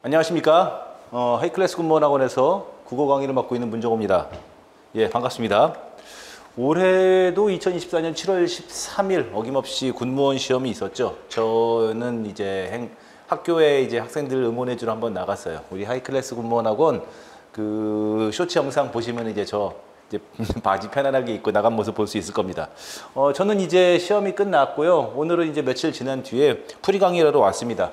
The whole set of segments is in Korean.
안녕하십니까. 하이클래스 군무원학원에서 국어 강의를 맡고 있는 문정호입니다. 예, 반갑습니다. 올해도 2024년 7월 13일 어김없이 군무원 시험이 있었죠. 저는 이제 학교에 이제 학생들 응원해주러 한번 나갔어요. 우리 하이클래스 군무원학원 그 쇼츠 영상 보시면 이제 바지 편안하게 입고 나간 모습 볼 수 있을 겁니다. 저는 이제 시험이 끝났고요. 오늘은 이제 며칠 지난 뒤에 풀이 강의를 하러 왔습니다.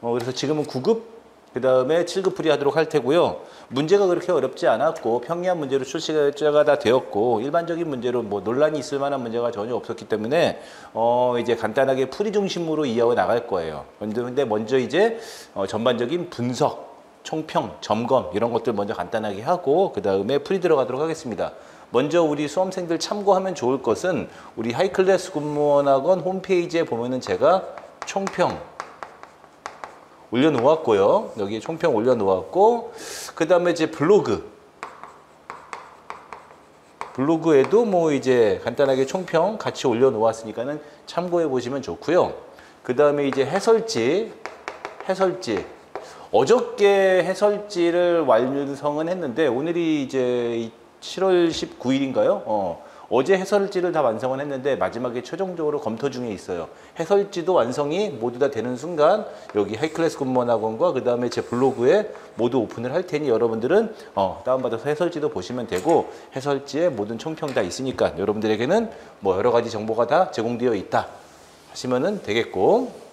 그래서 지금은 9급 그 다음에 7급 풀이하도록 할 테고요. 문제가 그렇게 어렵지 않았고 평이한 문제로 출제가 다 되었고 일반적인 문제로 뭐 논란이 있을 만한 문제가 전혀 없었기 때문에 이제 간단하게 풀이 중심으로 이어가 나갈 거예요. 근데 먼저 이제 전반적인 분석, 총평, 점검 이런 것들 먼저 간단하게 하고 그 다음에 풀이 들어가도록 하겠습니다. 먼저 우리 수험생들 참고하면 좋을 것은 우리 하이클래스 군무원학원 홈페이지에 보면은 제가 총평 올려놓았고요. 여기 총평 올려놓았고 그 다음에 이제 블로그에도 뭐 이제 간단하게 총평 같이 올려놓았으니까는 참고해 보시면 좋고요. 그 다음에 이제 해설지 어저께 해설지를 완성은 했는데 오늘이 이제 7월 19일인가요? 어제 해설지를 다 완성은 했는데 마지막에 최종적으로 검토 중에 있어요. 해설지도 완성이 모두 다 되는 순간 여기 하이클래스 군무원학원과 그 다음에 제 블로그에 모두 오픈을 할 테니 여러분들은 다운받아서 해설지도 보시면 되고 해설지에 모든 총평 다 있으니까 여러분들에게는 뭐 여러 가지 정보가 다 제공되어 있다 하시면은 되겠고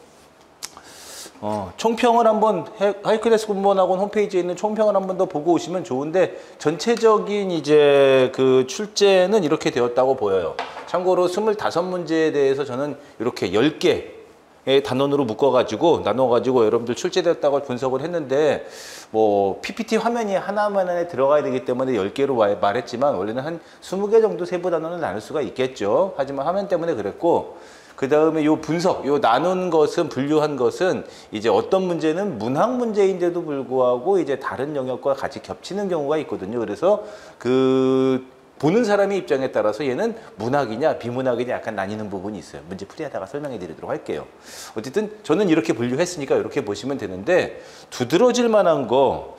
총평을 한번 하이클래스 군무원학원 홈페이지에 있는 총평을 한번 더 보고 오시면 좋은데 전체적인 이제 그 출제는 이렇게 되었다고 보여요. 참고로 25문제에 대해서 저는 이렇게 10개의 단원으로 묶어가지고 나눠가지고 여러분들 출제되었다고 분석을 했는데 뭐 PPT 화면이 하나만에 들어가야 되기 때문에 10개로 말했지만 원래는 한 20개 정도 세부 단원을 나눌 수가 있겠죠. 하지만 화면 때문에 그랬고 그 다음에 요 분석, 요 나눈 것은, 분류한 것은 이제 어떤 문제는 문학 문제인데도 불구하고 이제 다른 영역과 같이 겹치는 경우가 있거든요. 그래서 그 보는 사람의 입장에 따라서 얘는 문학이냐 비문학이냐 약간 나뉘는 부분이 있어요. 문제 풀이하다가 설명해 드리도록 할게요. 어쨌든 저는 이렇게 분류했으니까 이렇게 보시면 되는데 두드러질 만한 거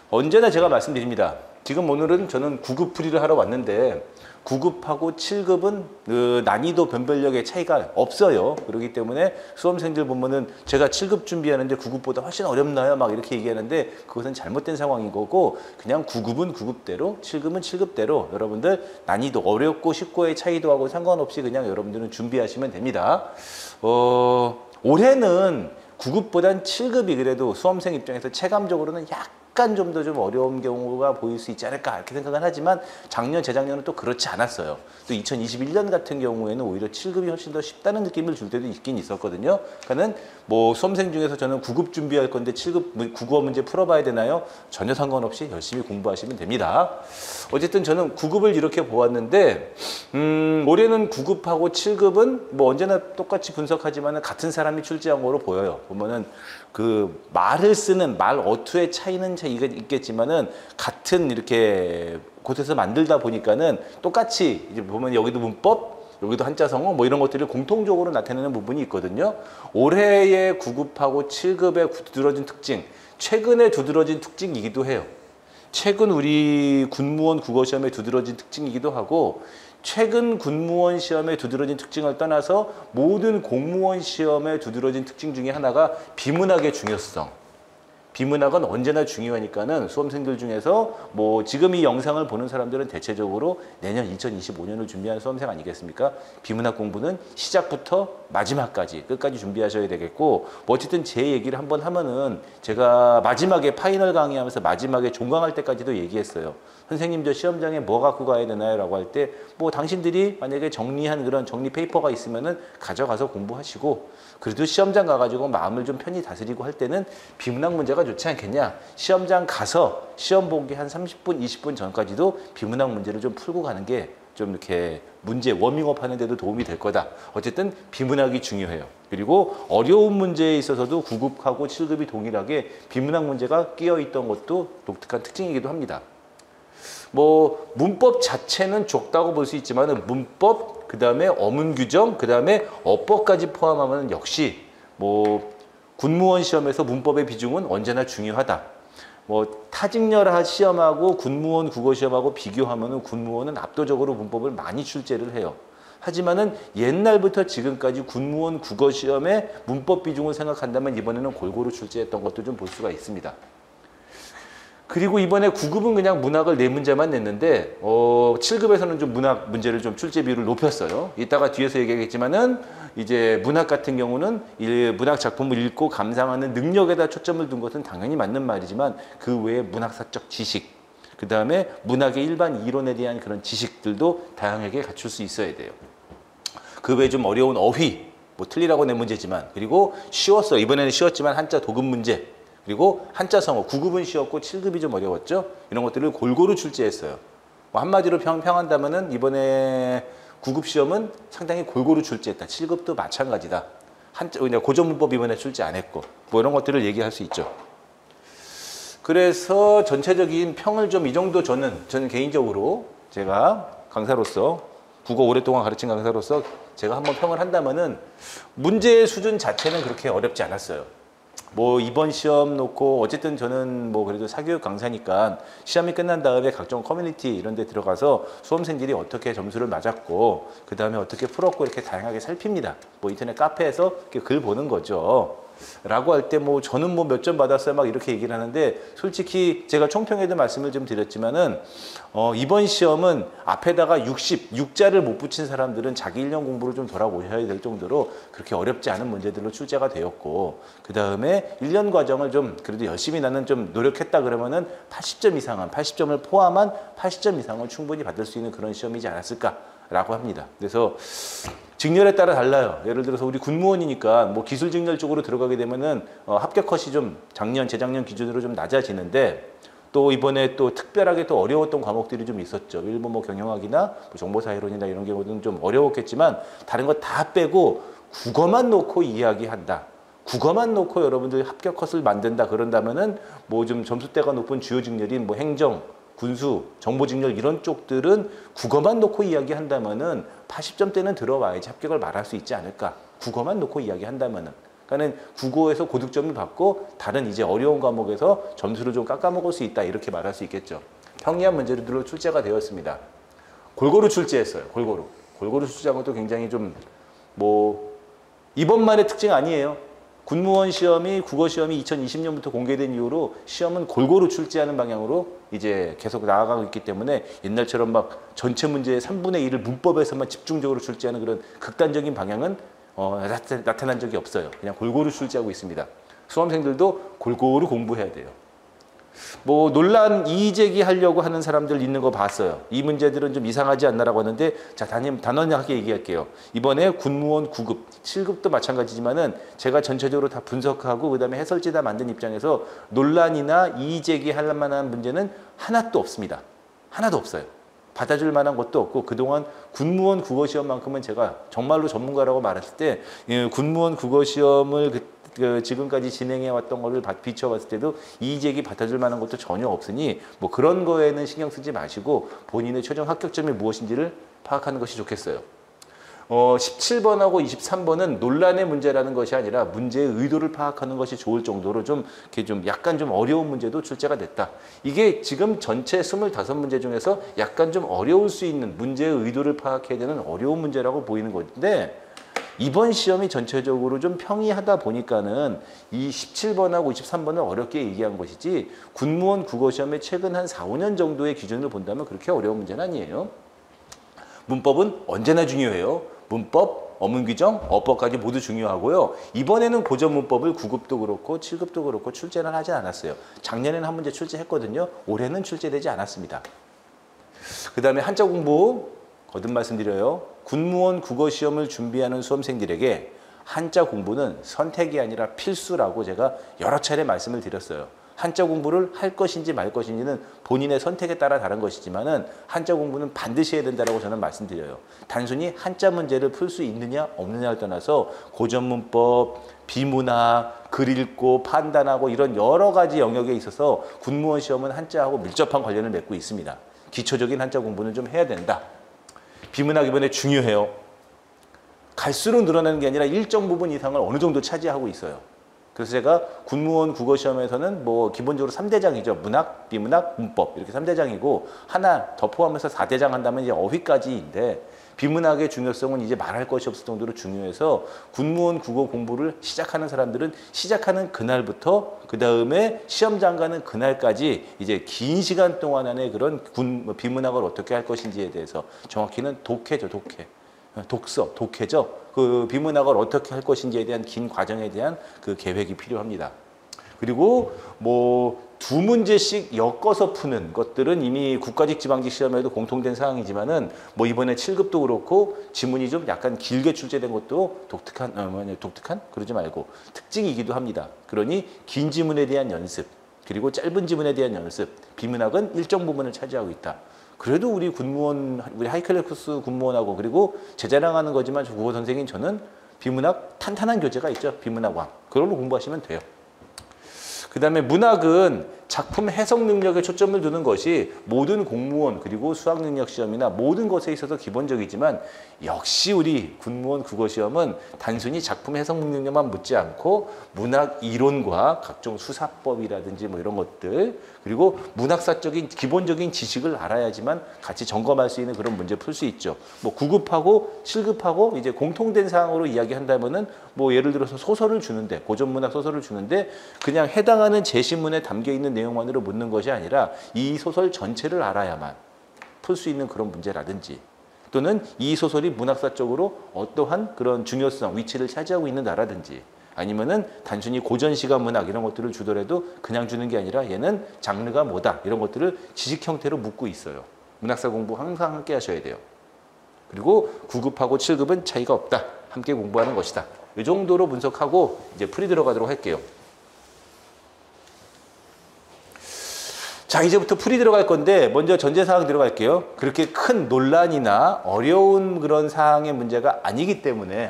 언제나 제가 말씀드립니다. 지금 오늘은 저는 9급 풀이를 하러 왔는데 9급하고 7급은 그 난이도 변별력의 차이가 없어요. 그렇기 때문에 수험생들 보면은 제가 7급 준비하는데 9급보다 훨씬 어렵나요? 막 이렇게 얘기하는데 그것은 잘못된 상황인 거고 그냥 9급은 9급대로 7급은 7급대로 여러분들 난이도 어렵고 쉽고의 차이도 하고 상관없이 그냥 여러분들은 준비하시면 됩니다. 올해는 9급보단 7급이 그래도 수험생 입장에서 체감적으로는 약간 좀 더 좀 어려운 경우가 보일 수 있지 않을까 이렇게 생각은 하지만 작년, 재작년은 또 그렇지 않았어요. 또 2021년 같은 경우에는 오히려 7급이 훨씬 더 쉽다는 느낌을 줄 때도 있긴 있었거든요. 그러니까는 뭐 수험생 중에서 저는 9급 준비할 건데 7급 국어 문제 풀어봐야 되나요? 전혀 상관없이 열심히 공부하시면 됩니다. 어쨌든 저는 9급을 이렇게 보았는데 올해는 9급하고 7급은 뭐 언제나 똑같이 분석하지만 같은 사람이 출제한 거로 보여요. 보면은 그 말을 쓰는 말 어투의 차이는 있겠지만은 같은 이렇게 곳에서 만들다 보니까는 똑같이 이제 보면 여기도 문법 여기도 한자성어 뭐 이런 것들이 공통적으로 나타내는 부분이 있거든요. 올해의 9급하고 7급의 두드러진 특징, 최근에 두드러진 특징이기도 해요. 최근 우리 군무원 국어시험에 두드러진 특징이기도 하고 최근 군무원 시험에 두드러진 특징을 떠나서 모든 공무원 시험에 두드러진 특징 중에 하나가 비문학의 중요성. 비문학은 언제나 중요하니까는 수험생들 중에서 뭐 지금 이 영상을 보는 사람들은 대체적으로 내년 2025년을 준비하는 수험생 아니겠습니까? 비문학 공부는 시작부터 마지막까지 끝까지 준비하셔야 되겠고 뭐 어쨌든 제 얘기를 한번 하면은 제가 마지막에 파이널 강의하면서 마지막에 종강할 때까지도 얘기했어요. 선생님 저 시험장에 뭐 갖고 가야 되나요? 라고 할 때 뭐 당신들이 만약에 정리한 그런 정리 페이퍼가 있으면은 가져가서 공부하시고 그래도 시험장 가가지고 마음을 좀 편히 다스리고 할 때는 비문학 문제가 좋지 않겠냐. 시험장 가서 시험 보기 한 30분, 20분 전까지도 비문학 문제를 좀 풀고 가는 게 좀 이렇게 문제 워밍업 하는 데도 도움이 될 거다. 어쨌든 비문학이 중요해요. 그리고 어려운 문제에 있어서도 9급하고 7급이 동일하게 비문학 문제가 끼어 있던 것도 독특한 특징이기도 합니다. 뭐 문법 자체는 좁다고 볼 수 있지만 문법, 그 다음에 어문 규정, 그 다음에 어법까지 포함하면 역시 뭐 군무원 시험에서 문법의 비중은 언제나 중요하다. 뭐 타직렬 시험하고 군무원 국어 시험하고 비교하면은 군무원은 압도적으로 문법을 많이 출제를 해요. 하지만은 옛날부터 지금까지 군무원 국어 시험의 문법 비중을 생각한다면 이번에는 골고루 출제했던 것도 좀 볼 수가 있습니다. 그리고 이번에 9급은 그냥 문학을 4문제만 냈는데 7급에서는 좀 문학 문제를 좀 출제 비율을 높였어요. 이따가 뒤에서 얘기하겠지만은 이제 문학 같은 경우는 문학 작품을 읽고 감상하는 능력에다 초점을 둔 것은 당연히 맞는 말이지만 그 외에 문학사적 지식, 그 다음에 문학의 일반 이론에 대한 그런 지식들도 다양하게 갖출 수 있어야 돼요. 그 외에 좀 어려운 어휘, 뭐 틀리라고 낸 문제지만, 그리고 쉬웠어요. 이번에는 쉬웠지만 한자 도금 문제, 그리고 한자 성어 9급은 쉬웠고 7급이 좀 어려웠죠. 이런 것들을 골고루 출제했어요. 뭐 한마디로 평한다면은 이번에 9급 시험은 상당히 골고루 출제했다. 7급도 마찬가지다. 고전 문법 이번에 출제 안 했고 뭐 이런 것들을 얘기할 수 있죠. 그래서 전체적인 평을 좀 이 정도 저는 개인적으로 제가 강사로서 국어 오랫동안 가르친 강사로서 제가 한번 평을 한다면은 문제의 수준 자체는 그렇게 어렵지 않았어요. 뭐 이번 시험 놓고 어쨌든 저는 뭐 그래도 사교육 강사니까 시험이 끝난 다음에 각종 커뮤니티 이런 데 들어가서 수험생들이 어떻게 점수를 맞았고 그 다음에 어떻게 풀었고 이렇게 다양하게 살핍니다. 뭐 인터넷 카페에서 이렇게 글 보는 거죠. 라고 할 때 뭐 저는 뭐 몇 점 받았어요 막 이렇게 얘기를 하는데 솔직히 제가 총평에도 말씀을 좀 드렸지만은 이번 시험은 앞에다가 6자를 못 붙인 사람들은 자기 1년 공부를 좀 돌아보셔야 될 정도로 그렇게 어렵지 않은 문제들로 출제가 되었고 그 다음에 1년 과정을 좀 그래도 열심히 나는 좀 노력했다 그러면은 80점 이상은 80점을 포함한 80점 이상은 충분히 받을 수 있는 그런 시험이지 않았을까라고 합니다. 그래서 직렬에 따라 달라요. 예를 들어서 우리 군무원이니까 뭐 기술 직렬 쪽으로 들어가게 되면은 합격 컷이 좀 재작년 기준으로 좀 낮아지는데 또 이번에 또 특별하게 또 어려웠던 과목들이 좀 있었죠. 일부 뭐 경영학이나 뭐 정보사회론이나 이런 경우는 좀 어려웠겠지만 다른 거 다 빼고 국어만 놓고 이야기한다. 국어만 놓고 여러분들 합격 컷을 만든다 그런다면은 뭐 좀 점수대가 높은 주요 직렬인 뭐 행정, 군수, 정보직렬 이런 쪽들은 국어만 놓고 이야기한다면은 80점대는 들어와야지 합격을 말할 수 있지 않을까. 국어만 놓고 이야기한다면은. 그러니까는 국어에서 고득점을 받고 다른 이제 어려운 과목에서 점수를 좀 깎아먹을 수 있다 이렇게 말할 수 있겠죠. 평이한 문제들로 출제가 되었습니다. 골고루 출제했어요. 골고루 출제한 것도 굉장히 좀 뭐 이번만의 특징 아니에요. 군무원 시험이 국어 시험이 2020년부터 공개된 이후로 시험은 골고루 출제하는 방향으로 이제 계속 나아가고 있기 때문에 옛날처럼 막 전체 문제의 3분의 1을 문법에서만 집중적으로 출제하는 그런 극단적인 방향은 나타난 적이 없어요. 그냥 골고루 출제하고 있습니다. 수험생들도 골고루 공부해야 돼요. 뭐 논란 이의 제기하려고 하는 사람들 있는 거 봤어요. 이 문제들은 좀 이상하지 않나라고 하는데 자 단언하게 얘기할게요. 이번에 군무원 9급, 7급도 마찬가지지만은 제가 전체적으로 다 분석하고 그다음에 해설지 다 만든 입장에서 논란이나 이의 제기할 만한 문제는 하나도 없습니다. 하나도 없어요. 받아줄 만한 것도 없고 그동안 군무원 국어시험만큼은 제가 정말로 전문가라고 말했을 때 군무원 국어시험을 지금까지 진행해 왔던 거를 비춰봤을 때도 이의제기 받아줄 만한 것도 전혀 없으니 뭐 그런 거에는 신경 쓰지 마시고 본인의 최종 합격점이 무엇인지를 파악하는 것이 좋겠어요. 17번하고 23번은 논란의 문제라는 것이 아니라 문제의 의도를 파악하는 것이 좋을 정도로 좀 이렇게 좀 약간 좀 어려운 문제도 출제가 됐다. 이게 지금 전체 25문제 중에서 약간 좀 어려울 수 있는 문제의 의도를 파악해야 되는 어려운 문제라고 보이는 건데 이번 시험이 전체적으로 좀 평이하다 보니까는 이 17번하고 23번을 어렵게 얘기한 것이지 군무원 국어시험의 최근 한 4, 5년 정도의 기준을 본다면 그렇게 어려운 문제는 아니에요. 문법은 언제나 중요해요. 문법, 어문규정, 어법까지 모두 중요하고요. 이번에는 고전 문법을 9급도 그렇고 7급도 그렇고 출제는 하지 않았어요. 작년에는 한 문제 출제했거든요. 올해는 출제되지 않았습니다. 그 다음에 한자 공부 거듭 말씀드려요. 군무원 국어시험을 준비하는 수험생들에게 한자 공부는 선택이 아니라 필수라고 제가 여러 차례 말씀을 드렸어요. 한자 공부를 할 것인지 말 것인지는 본인의 선택에 따라 다른 것이지만은 한자 공부는 반드시 해야 된다고 저는 말씀드려요. 단순히 한자 문제를 풀 수 있느냐 없느냐를 떠나서 고전문법, 비문학, 글 읽고 판단하고 이런 여러 가지 영역에 있어서 군무원 시험은 한자하고 밀접한 관련을 맺고 있습니다. 기초적인 한자 공부는 좀 해야 된다. 비문학 이번에 중요해요. 갈수록 늘어나는 게 아니라 일정 부분 이상을 어느 정도 차지하고 있어요. 그래서 제가 군무원 국어시험에서는 뭐 기본적으로 3대장이죠. 문학, 비문학, 문법 이렇게 3대장이고 하나 더 포함해서 4대장 한다면 이제 어휘까지인데 비문학의 중요성은 이제 말할 것이 없을 정도로 중요해서 군무원 국어 공부를 시작하는 사람들은 시작하는 그날부터 그 다음에 시험장 가는 그날까지 이제 긴 시간 동안 안에 그런 비문학을 어떻게 할 것인지에 대해서 정확히는 독해죠, 독해. 독서, 독해죠. 그 비문학을 어떻게 할 것인지에 대한 긴 과정에 대한 그 계획이 필요합니다. 그리고 뭐 두 문제씩 엮어서 푸는 것들은 이미 국가직 지방직 시험에도 공통된 사항이지만은 뭐 이번에 7급도 그렇고 지문이 좀 약간 길게 출제된 것도 독특한 그러지 말고 특징이기도 합니다. 그러니 긴 지문에 대한 연습 그리고 짧은 지문에 대한 연습 비문학은 일정 부분을 차지하고 있다. 그래도 우리 군무원, 우리 하이클래스 군무원하고 그리고 제 자랑하는 거지만 국어 선생님 저는 비문학 탄탄한 교재가 있죠. 비문학왕. 그걸로 공부하시면 돼요. 그 다음에 문학은 작품 해석 능력에 초점을 두는 것이 모든 공무원 그리고 수학능력 시험이나 모든 것에 있어서 기본적이지만 역시 우리 군무원 국어시험은 단순히 작품 해석 능력만 묻지 않고 문학 이론과 각종 수사법이라든지 뭐 이런 것들 그리고 문학사적인 기본적인 지식을 알아야지만 같이 점검할 수 있는 그런 문제 풀 수 있죠. 뭐 9급하고 7급하고 이제 공통된 사항으로 이야기한다면은 뭐 예를 들어서 소설을 주는데 고전문학 소설을 주는데 그냥 해당하는 제시문에 담겨 있는 내용만으로 묻는 것이 아니라 이 소설 전체를 알아야만 풀 수 있는 그런 문제라든지 또는 이 소설이 문학사적으로 어떠한 그런 중요성, 위치를 차지하고 있는다라든지 아니면은 단순히 고전시가 문학 이런 것들을 주더라도 그냥 주는 게 아니라 얘는 장르가 뭐다 이런 것들을 지식 형태로 묻고 있어요. 문학사 공부 항상 함께 하셔야 돼요. 그리고 9급하고 7급은 차이가 없다. 함께 공부하는 것이다. 이 정도로 분석하고 이제 풀이 들어가도록 할게요. 자, 이제부터 풀이 들어갈 건데 먼저 전제사항 들어갈게요. 그렇게 큰 논란이나 어려운 그런 사항의 문제가 아니기 때문에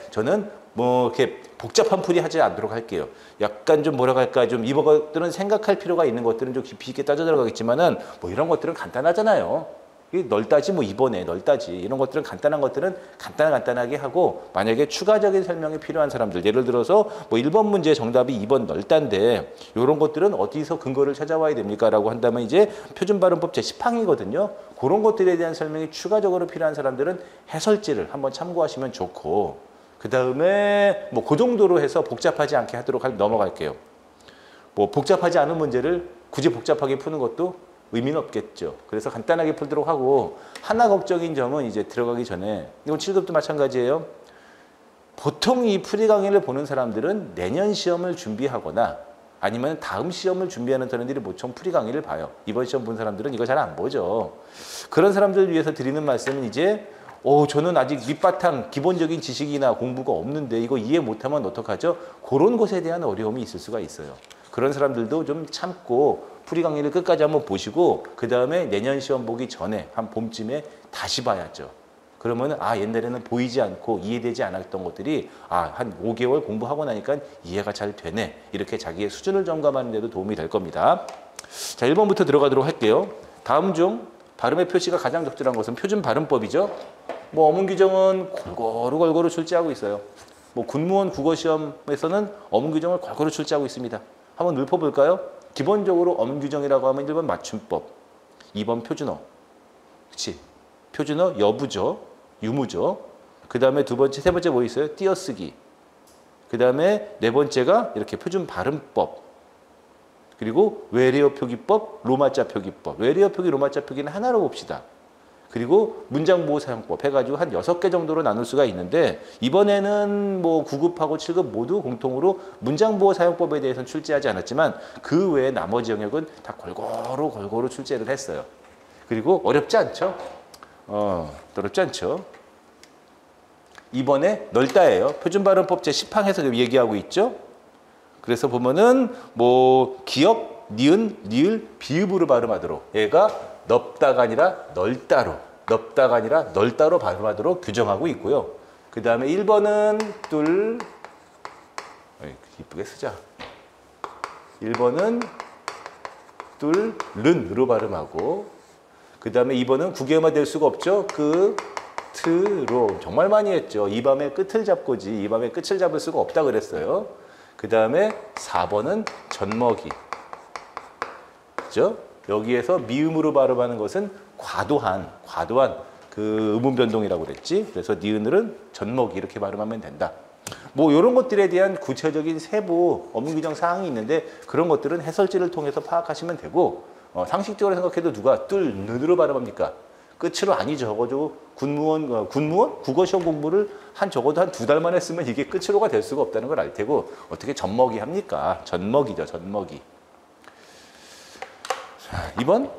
저는 뭐 이렇게 복잡한 풀이 하지 않도록 할게요. 약간 좀 뭐라고 할까 좀 이번 것들은 생각할 필요가 있는 것들은 좀 깊이 있게 따져 들어가겠지만은 뭐 이런 것들은 간단하잖아요. 널따지 뭐 이번에 널따지 이런 것들은 간단한 것들은 간단하게 하고 만약에 추가적인 설명이 필요한 사람들 예를 들어서 뭐 1번 문제 정답이 2번 널따인데 이런 것들은 어디서 근거를 찾아와야 됩니까? 라고 한다면 이제 표준발음법 제10항이거든요. 그런 것들에 대한 설명이 추가적으로 필요한 사람들은 해설지를 한번 참고하시면 좋고 그 다음에 뭐 그 정도로 해서 복잡하지 않게 하도록 넘어갈게요. 뭐 복잡하지 않은 문제를 굳이 복잡하게 푸는 것도 의미는 없겠죠. 그래서 간단하게 풀도록 하고 하나 걱정인 점은 이제 들어가기 전에 이건 7급도 마찬가지예요. 보통 이 풀이 강의를 보는 사람들은 내년 시험을 준비하거나 아니면 다음 시험을 준비하는 사람들이 보통 풀이 강의를 봐요. 이번 시험 본 사람들은 이거 잘 안 보죠. 그런 사람들을 위해서 드리는 말씀은 이제 저는 아직 밑바탕 기본적인 지식이나 공부가 없는데 이거 이해 못하면 어떡하죠? 그런 것에 대한 어려움이 있을 수가 있어요. 그런 사람들도 좀 참고 풀이 강의를 끝까지 한번 보시고 그 다음에 내년 시험 보기 전에 한 봄쯤에 다시 봐야죠. 그러면 옛날에는 보이지 않고 이해되지 않았던 것들이 한 5개월 공부하고 나니까 이해가 잘 되네. 이렇게 자기의 수준을 점검하는 데도 도움이 될 겁니다. 자, 1번부터 들어가도록 할게요. 다음 중 발음의 표시가 가장 적절한 것은 표준 발음법이죠. 뭐 어문 규정은 골고루 출제하고 있어요. 뭐 군무원 국어시험에서는 어문 규정을 골고루 출제하고 있습니다. 한번 읊어볼까요? 기본적으로 어문 규정이라고 하면 1번 맞춤법, 2번 표준어. 그치? 표준어 여부죠. 유무죠. 그 다음에 세 번째 뭐 있어요? 띄어쓰기. 그 다음에 네 번째가 이렇게 표준 발음법. 그리고 외래어 표기법, 로마자 표기법. 외래어 표기, 로마자 표기는 하나로 봅시다. 그리고 문장보호 사용법 해가지고 한 6개 정도로 나눌 수가 있는데 이번에는 뭐 9급하고 7급 모두 공통으로 문장보호 사용법에 대해서는 출제하지 않았지만 그 외에 나머지 영역은 다 골고루 출제를 했어요. 그리고 어렵지 않죠? 어렵지 않죠? 이번에 널따예요. 표준발음법 제10항에서 얘기하고 있죠? 그래서 보면은 뭐 기역, 니은, 니을, 비읍으로 발음하도록 얘가 넓다가 아니라 널따로 발음하도록 규정하고 있고요. 그 다음에 1번은 이쁘게 쓰자. 1번은 른으로 발음하고 그 다음에 2번은 국외음화 수가 없죠. 트로 정말 많이 했죠. 이 밤의 끝을 잡고지 이 밤의 끝을 잡을 수가 없다 그랬어요. 그 다음에 4번은 젖먹이. 그죠? 여기에서 미음으로 발음하는 것은 과도한 그 음운 변동이라고 그랬지. 그래서 니은을은 젖먹이 이렇게 발음하면 된다. 뭐 이런 것들에 대한 구체적인 세부 어문 규정 사항이 있는데 그런 것들은 해설지를 통해서 파악하시면 되고 상식적으로 생각해도 누가 눈으로 발음합니까? 끝으로 아니죠. 적어도 군무원 국어시험 공부를 적어도 한 2달만 했으면 이게 끝으로가 될 수가 없다는 걸 알 테고 어떻게 젖먹이 합니까? 젖먹이죠. 젖먹이. 자, 2번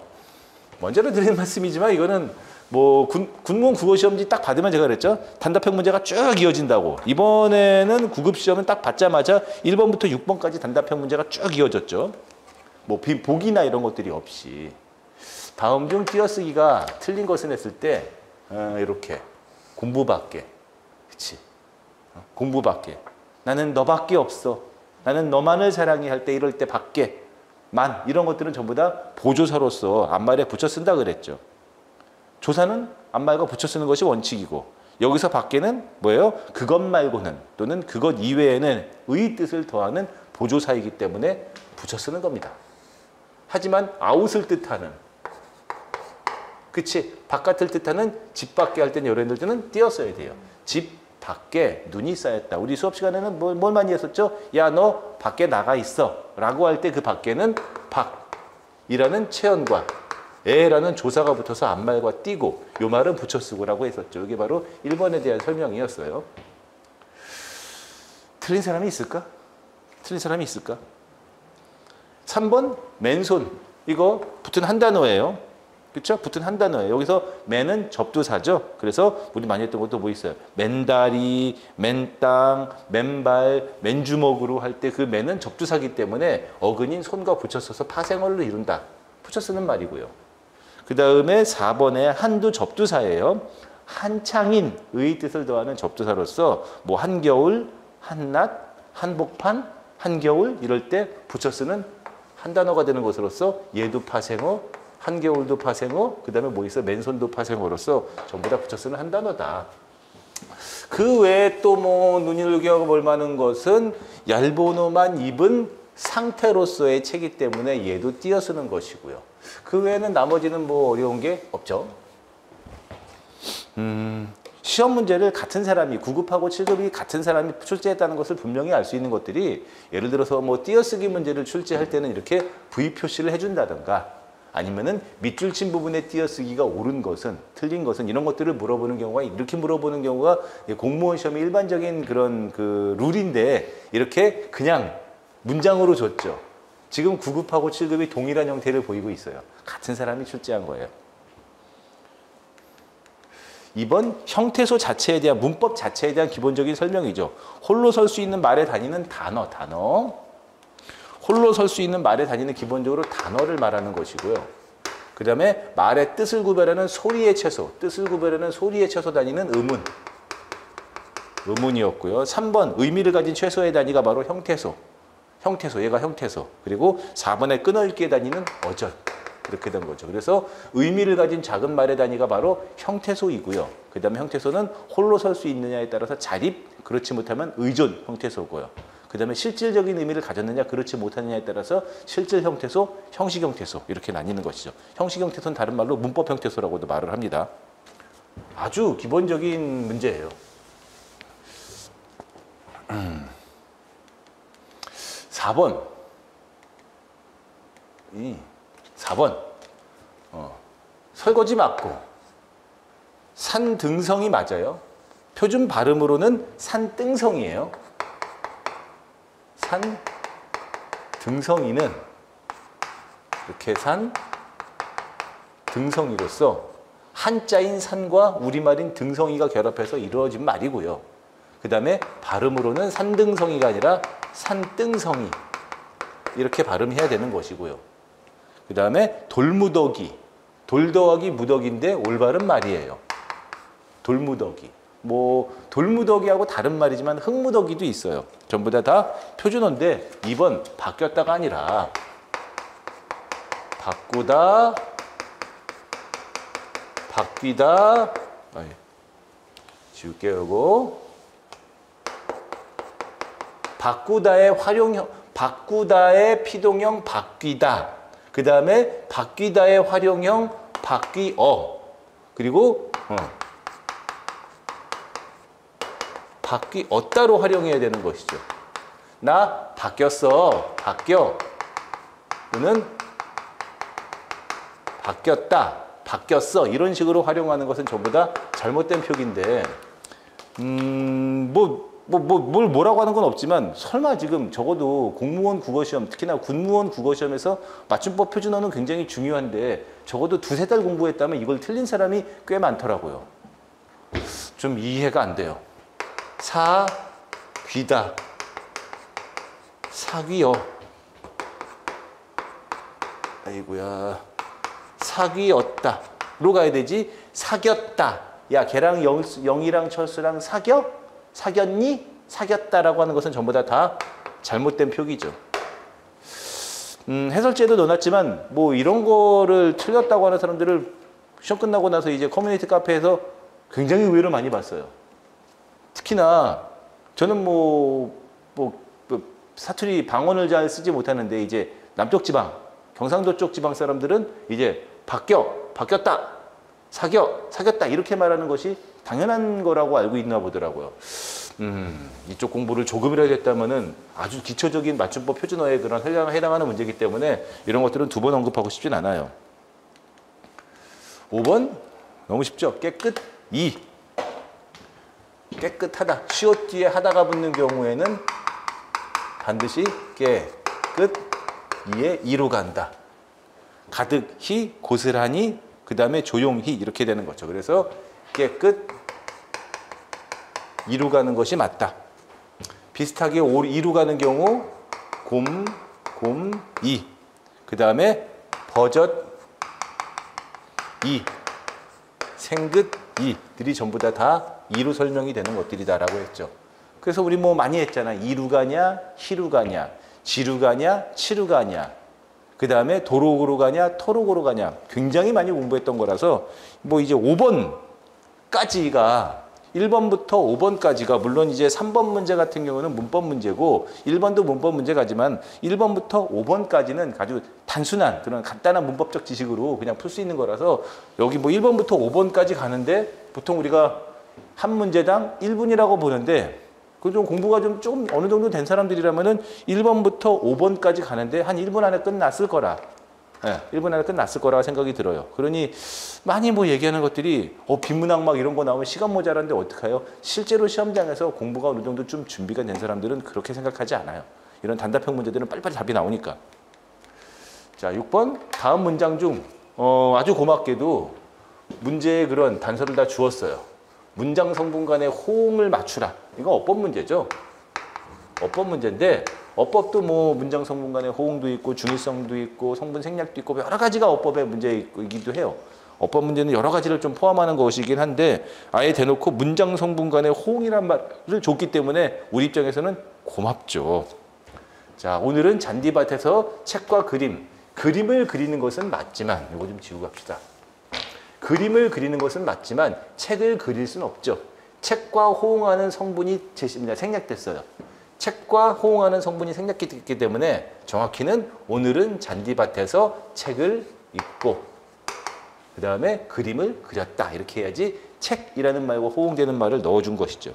먼저는 드리는 말씀이지만 이거는 뭐 군무원 국어시험지 딱 받으면 제가 그랬죠. 단답형 문제가 쭉 이어진다고. 이번에는 구급시험은 딱 받자마자 1번부터 6번까지 단답형 문제가 쭉 이어졌죠. 뭐 보기나 이런 것들이 없이. 다음 중 띄어쓰기가 틀린 것을 했을 때 이렇게 공부밖에. 그치? 공부밖에. 나는 너밖에 없어. 나는 너만을 사랑해 할 때 이럴 때 밖에. 만 이런 것들은 전부 다 보조사로서 앞말에 붙여 쓴다 그랬죠. 조사는 앞말과 붙여 쓰는 것이 원칙이고 여기서 밖에는 뭐예요? 그것 말고는 또는 그것 이외에는 의 뜻을 더하는 보조사이기 때문에 붙여 쓰는 겁니다. 하지만 아웃을 뜻하는 그치? 바깥을 뜻하는 집 밖에 할 때는 여러분들 때는 띄었어야 돼요. 집 밖에 눈이 쌓였다. 우리 수업 시간에는 뭘 많이 했었죠? 야, 너 밖에 나가 있어 라고 할 때 그 밖에는 밖이라는 체언과 에라는 조사가 붙어서 앞말과 띄고 요 말은 붙여 쓰고라고 했었죠. 이게 바로 1번에 대한 설명이었어요. 틀린 사람이 있을까? 틀린 사람이 있을까? 3번 맨손. 이거 붙은 한 단어예요. 그렇죠? 붙은 한 단어예요. 여기서 맨은 접두사죠. 그래서 우리 많이 했던 것도 뭐 있어요? 맨다리, 맨땅, 맨발, 맨주먹으로 할 때 그 맨은 접두사기 때문에 어근인 손과 붙여 써서 파생어를 이룬다. 붙여 쓰는 말이고요. 그 다음에 4번에 한두 접두사예요. 한창인 의 뜻을 더하는 접두사로서 뭐 한겨울, 한낮, 한복판, 한겨울 이럴 때 붙여 쓰는 한 단어가 되는 것으로서 얘도 파생어, 한겨울도 파생어, 그 다음에 뭐 있어? 맨손도 파생어로서 전부 다 붙여 쓰는 한 단어다. 그 외에 또 뭐 눈여겨볼 볼만한 것은 얄보노만 입은 상태로서의 체기 때문에 얘도 띄어 쓰는 것이고요. 그 외에는 나머지는 뭐 어려운 게 없죠. 시험 문제를 같은 사람이 9급하고 7급이 같은 사람이 출제했다는 것을 분명히 알 수 있는 것들이 예를 들어서 뭐 띄어쓰기 문제를 출제할 때는 이렇게 V 표시를 해준다든가 아니면은 밑줄 친 부분에 띄어쓰기가 옳은 것은 틀린 것은 이런 것들을 물어보는 경우가 이렇게 물어보는 경우가 공무원 시험의 일반적인 그런 그 룰인데 이렇게 그냥 문장으로 줬죠. 지금 9급하고 7급이 동일한 형태를 보이고 있어요. 같은 사람이 출제한 거예요. 2번 형태소 자체에 대한 문법 자체에 대한 기본적인 설명이죠. 홀로 설 수 있는 말에 다니는 단어. 홀로 설 수 있는 말에 다니는 기본적으로 단어를 말하는 것이고요. 그 다음에 말의 뜻을 구별하는 소리의 채소, 뜻을 구별하는 소리의 채소 단위는 의문이었고요. 3번 의미를 가진 최소의 단위가 바로 형태소, 얘가 형태소. 그리고 4번의 끊어읽기의 단위는 어절. 이렇게 된 거죠. 그래서 의미를 가진 작은 말의 단위가 바로 형태소이고요. 그 다음에 형태소는 홀로 설 수 있느냐에 따라서 자립, 그렇지 못하면 의존 형태소고요. 그 다음에 실질적인 의미를 가졌느냐, 그렇지 못하느냐에 따라서 실질 형태소, 형식 형태소 이렇게 나뉘는 것이죠. 형식 형태소는 다른 말로 문법 형태소라고도 말을 합니다. 아주 기본적인 문제예요. 4번. 4번. 설거지 맞고 산등성이 맞아요. 표준 발음으로는 산등성이에요. 산등성이는 이렇게 산등성이로서 한자인 산과 우리말인 등성이가 결합해서 이루어진 말이고요. 그 다음에 발음으로는 산등성이가 아니라 산등성이 이렇게 발음해야 되는 것이고요. 그 다음에 돌무더기, 돌 더하기 무더기인데 올바른 말이에요. 돌무더기. 뭐 돌무더기하고 다른 말이지만 흙무더기도 있어요. 전부 다 표준어인데 2번 바뀌었다가 아니라 바꾸다, 바뀌다, 지울게요. 이거 바꾸다의 활용형, 바꾸다의 피동형 바뀌다. 그 다음에 바뀌다의 활용형 바뀌어. 그리고 바뀌었다로 활용해야 되는 것이죠. 나 바뀌었어. 바뀌어. 또는 바뀌었다. 바뀌었어. 이런 식으로 활용하는 것은 전부 다 잘못된 표기인데 뭐라고 하는 건 없지만 설마 지금 적어도 공무원 국어시험, 특히나 군무원 국어시험에서 맞춤법 표준어는 굉장히 중요한데 적어도 두세 달 공부했다면 이걸 틀린 사람이 꽤 많더라고요. 좀 이해가 안 돼요. 사귀다, 사귀어. 아이고야. 사귀었다로 가야 되지. 사귀었다. 야, 걔랑 영이랑 철수랑 사겨? 사귀었니? 사귀었다라고 하는 것은 전부 다 잘못된 표기죠. 해설제도 넣어놨지만 뭐 이런 거를 틀렸다고 하는 사람들을 시험 끝나고 나서 이제 커뮤니티 카페에서 굉장히 의외로 많이 봤어요. 특히나 저는 사투리 방언을 잘 쓰지 못하는데 이제 남쪽 지방, 경상도 쪽 지방 사람들은 이제 바뀌었다, 사귀었다 이렇게 말하는 것이 당연한 거라고 알고 있나 보더라고요. 이쪽 공부를 조금이라도 했다면은 아주 기초적인 맞춤법 표준어에 그런 해당하는 문제이기 때문에 이런 것들은 두 번 언급하고 싶진 않아요. 5번 너무 쉽죠. 깨끗이. 깨끗하다. 시옷 뒤에 하다가 붙는 경우에는 반드시 깨끗이에 이로 간다. 가득히, 고스란히, 그 다음에 조용히 이렇게 되는 거죠. 그래서 깨끗 이루 가는 것이 맞다. 비슷하게 이루 가는 경우 곰이, 그 다음에 버젓이, 생긋이들이 전부 다 이루 설명이 되는 것들이다라고 했죠. 그래서 우리 뭐 많이 했잖아. 이루 가냐, 희루 가냐, 지루 가냐, 치루 가냐, 그 다음에 도록으로 가냐, 토록으로 가냐. 굉장히 많이 공부했던 거라서 뭐 이제 5번까지가 1번부터 5번까지가 물론 이제 3번 문제 같은 경우는 문법 문제고 1번도 문법 문제가지만 1번부터 5번까지는 아주 단순한 그런 간단한 문법적 지식으로 그냥 풀 수 있는 거라서 여기 뭐 1번부터 5번까지 가는데 보통 우리가 한 문제당 1분이라고 보는데 그 좀 공부가 좀 어느 정도 된 사람들이라면은 1번부터 5번까지 가는데 한 1분 안에 끝났을 거라. 네, 1분 안에 끝났을 거라고 생각이 들어요. 그러니 많이 뭐 얘기하는 것들이 빈문학 막 이런 거 나오면 시간 모자란데 어떡해요? 실제로 시험장에서 공부가 어느 정도 좀 준비가 된 사람들은 그렇게 생각하지 않아요. 이런 단답형 문제들은 빨리빨리 답이 나오니까. 자, 6번 다음 문장 중 아주 고맙게도 문제의 그런 단서를 다 주었어요. 문장 성분 간의 호응을 맞추라. 이거 어법 문제죠. 어법 문제인데 어법도 뭐 문장 성분 간의 호응도 있고 중의성도 있고 성분 생략도 있고 여러 가지가 어법의 문제이기도 해요. 어법 문제는 여러 가지를 좀 포함하는 것이긴 한데 아예 대놓고 문장 성분 간의 호응이란 말을 줬기 때문에 우리 입장에서는 고맙죠. 자, 오늘은 잔디밭에서 책과 그림을 그리는 것은 맞지만 이거 좀 지우고 갑시다. 그림을 그리는 것은 맞지만 책을 그릴 수는 없죠. 책과 호응하는 성분이 생략됐어요. 책과 호응하는 성분이 생략됐기 때문에 정확히는 오늘은 잔디밭에서 책을 읽고 그 다음에 그림을 그렸다. 이렇게 해야지 책이라는 말과 호응되는 말을 넣어준 것이죠.